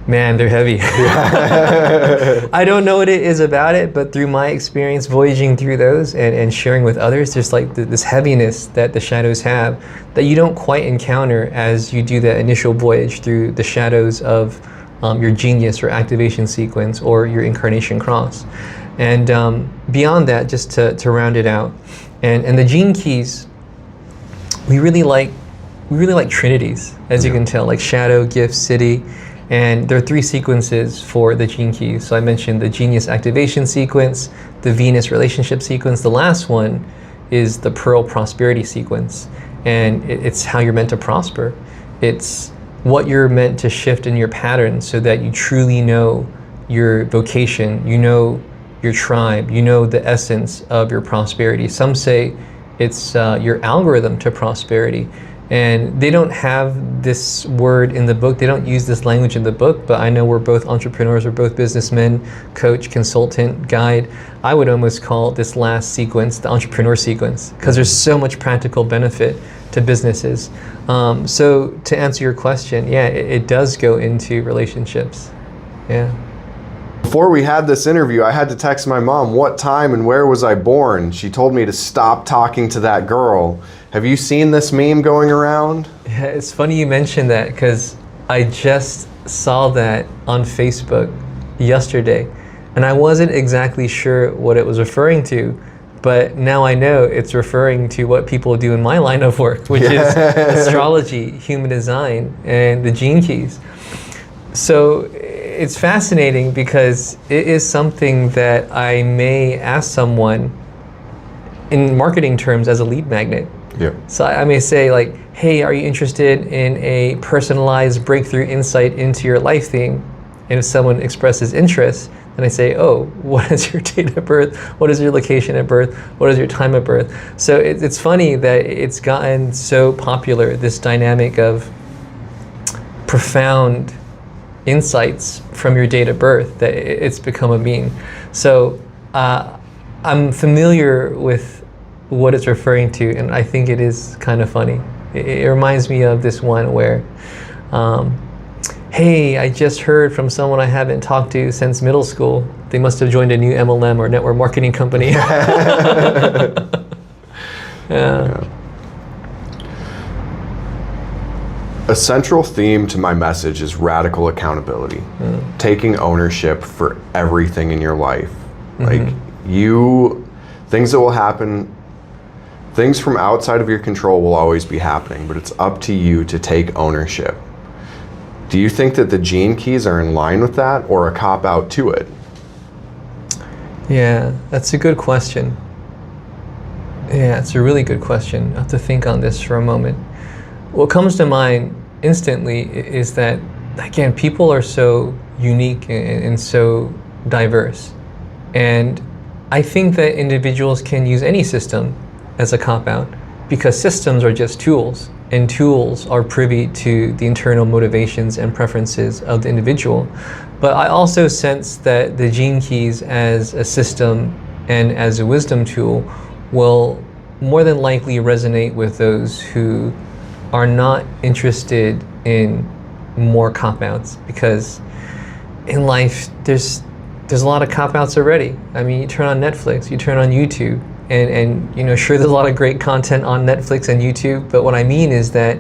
man, they're heavy. I don't know what it is about it, but through my experience voyaging through those and sharing with others, there's like this heaviness that the shadows have that you don't quite encounter as you do that initial voyage through the shadows of your genius or activation sequence or your incarnation cross. And beyond that, just to round it out, and the gene keys, we really like trinities, as you can tell, like shadow, gift, city. And there are 3 sequences for the gene keys. So I mentioned the genius activation sequence, the Venus relationship sequence. The last one is the Pearl prosperity sequence. And it's how you're meant to prosper. It's what you're meant to shift in your pattern so that you truly know your vocation, you know your tribe, you know the essence of your prosperity. Some say it's your algorithm to prosperity. And they don't have this word in the book. They don't use this language in the book, but I know we're both entrepreneurs, we're both businessmen, coach, consultant, guide. I would almost call this last sequence the entrepreneur sequence, because there's so much practical benefit to businesses. So to answer your question, yeah, it does go into relationships. Yeah. Before we had this interview, I had to text my mom, what time and where was I born? She told me to stop talking to that girl. Have you seen this meme going around? Yeah, it's funny you mentioned that, because I just saw that on Facebook yesterday, and I wasn't exactly sure what it was referring to, but now I know it's referring to what people do in my line of work, which is astrology, human design, and the gene keys. So it's fascinating because it is something that I may ask someone in marketing terms as a lead magnet. Yeah. So I may say like, hey, are you interested in a personalized breakthrough insight into your life theme? And if someone expresses interest, then I say, oh, what is your date of birth? What is your location at birth? What is your time of birth? So it's funny that it's gotten so popular, this dynamic of profound insights from your date of birth, that it's become a meme. So I'm familiar with what it's referring to, and I think it is kind of funny. It reminds me of this one where, hey, I just heard from someone I haven't talked to since middle school. They must have joined a new MLM or network marketing company. Yeah. A central theme to my message is radical accountability, taking ownership for everything in your life. Like things that will happen, things from outside of your control will always be happening, but it's up to you to take ownership. Do you think that the gene keys are in line with that, or a cop out to it? Yeah, that's a good question. Yeah, it's a really good question. I have to think on this for a moment. What comes to mind instantly is that, again, people are so unique and so diverse. And I think that individuals can use any system as a cop-out, because systems are just tools. and tools are privy to the internal motivations and preferences of the individual. But I also sense that the gene keys as a system and as a wisdom tool will more than likely resonate with those who are not interested in more cop-outs, because in life there's a lot of cop-outs already. I mean, you turn on Netflix, you turn on YouTube, and you know, sure, there's a lot of great content on Netflix and YouTube, but what I mean is that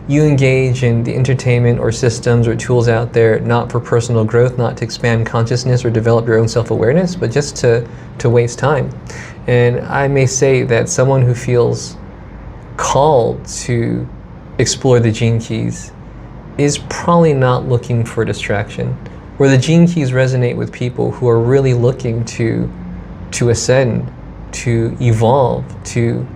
you engage in the entertainment or systems or tools out there not for personal growth, not to expand consciousness or develop your own self-awareness, but just to waste time. And I may say that someone who feels called to explore the gene keys is probably not looking for distraction. Where the gene keys resonate with people who are really looking to ascend, to evolve, to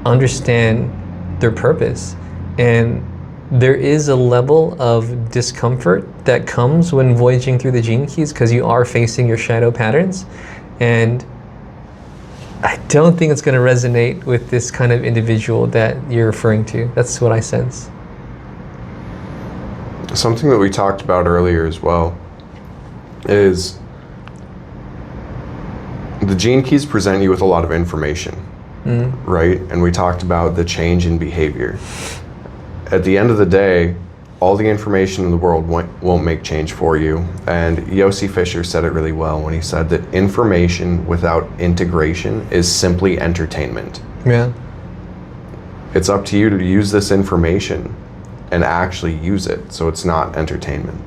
understand their purpose. And there is a level of discomfort that comes when voyaging through the gene keys, because you are facing your shadow patterns. And I don't think it's going to resonate with this kind of individual that you're referring to. That's what I sense. Something that we talked about earlier as well is the gene keys present you with a lot of information, right? And we talked about the change in behavior. At the end of the day, all the information in the world won't make change for you. And Yossi Fisher said it really well when he said that information without integration is simply entertainment. Yeah. It's up to you to use this information and actually use it, so it's not entertainment,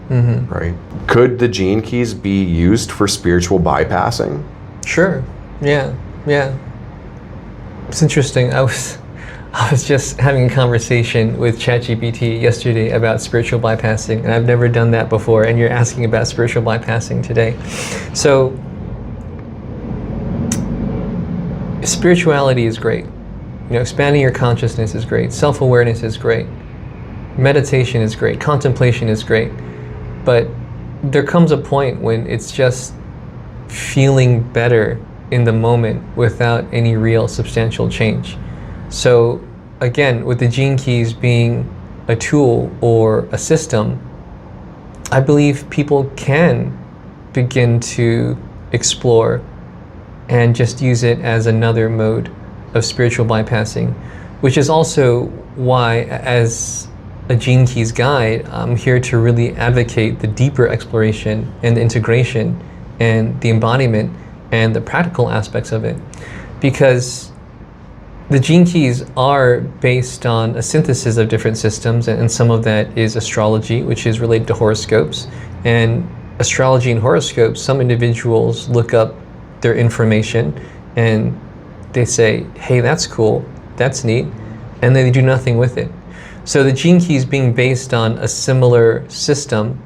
right? Could the gene keys be used for spiritual bypassing? Sure. Yeah. It's interesting. I was just having a conversation with ChatGPT yesterday about spiritual bypassing, and I've never done that before, and you're asking about spiritual bypassing today. So spirituality is great. You know, expanding your consciousness is great. Self-awareness is great. Meditation is great. Contemplation is great. But there comes a point when it's just feeling better in the moment without any real substantial change. So again, with the gene keys being a tool or a system, I believe people can begin to explore and just use it as another mode of spiritual bypassing, which is also why, as a gene keys guide, I'm here to really advocate the deeper exploration and the integration and the embodiment and the practical aspects of it, because the gene keys are based on a synthesis of different systems, and some of that is astrology, which is related to horoscopes. And astrology and horoscopes, some individuals look up their information and they say, hey, that's cool, that's neat, and then they do nothing with it. So the gene keys being based on a similar system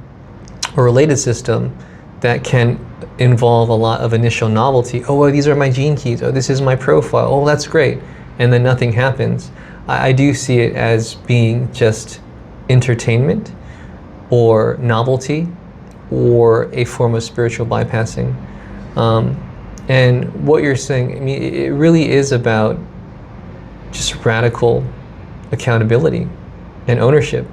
or related system that can involve a lot of initial novelty. Oh, well, these are my gene keys. Oh, this is my profile. Oh, that's great. And then nothing happens. I do see it as being just entertainment or novelty or a form of spiritual bypassing. And what you're saying, I mean, it really is about just radical accountability and ownership.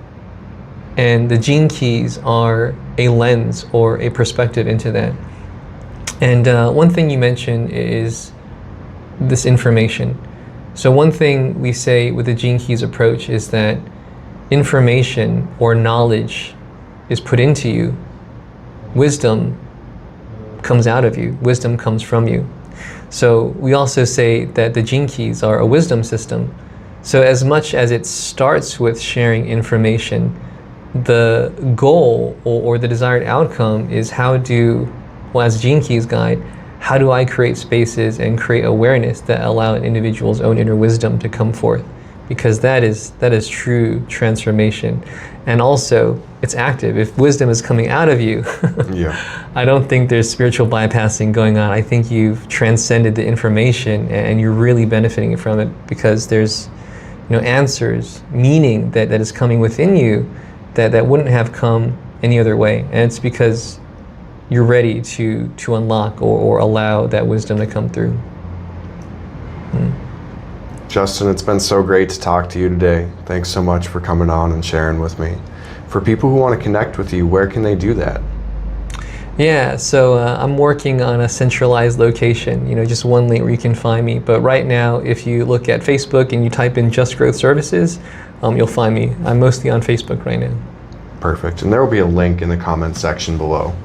And the gene keys are a lens or a perspective into that. And one thing you mentioned is this information. So one thing we say with the gene keys approach is that information or knowledge is put into you. Wisdom comes out of you. Wisdom comes from you. So we also say that the gene keys are a wisdom system. So as much as it starts with sharing information, the goal or the desired outcome is as Gene Keys guide, how do I create spaces and create awareness that allow an individual's own inner wisdom to come forth? Because that is true transformation. And also, it's active. If wisdom is coming out of you, yeah. I don't think there's spiritual bypassing going on. I think you've transcended the information and you're really benefiting from it, because there's answers, meaning that is coming within you that wouldn't have come any other way. And it's because you're ready to unlock or allow that wisdom to come through. Justin, it's been so great to talk to you today. Thanks so much for coming on and sharing with me. For people who want to connect with you, where can they do that? Yeah, so I'm working on a centralized location, just one link where you can find me. But right now, if you look at Facebook and you type in Just Growth Services, you'll find me. I'm mostly on Facebook right now. Perfect. And there will be a link in the comments section below.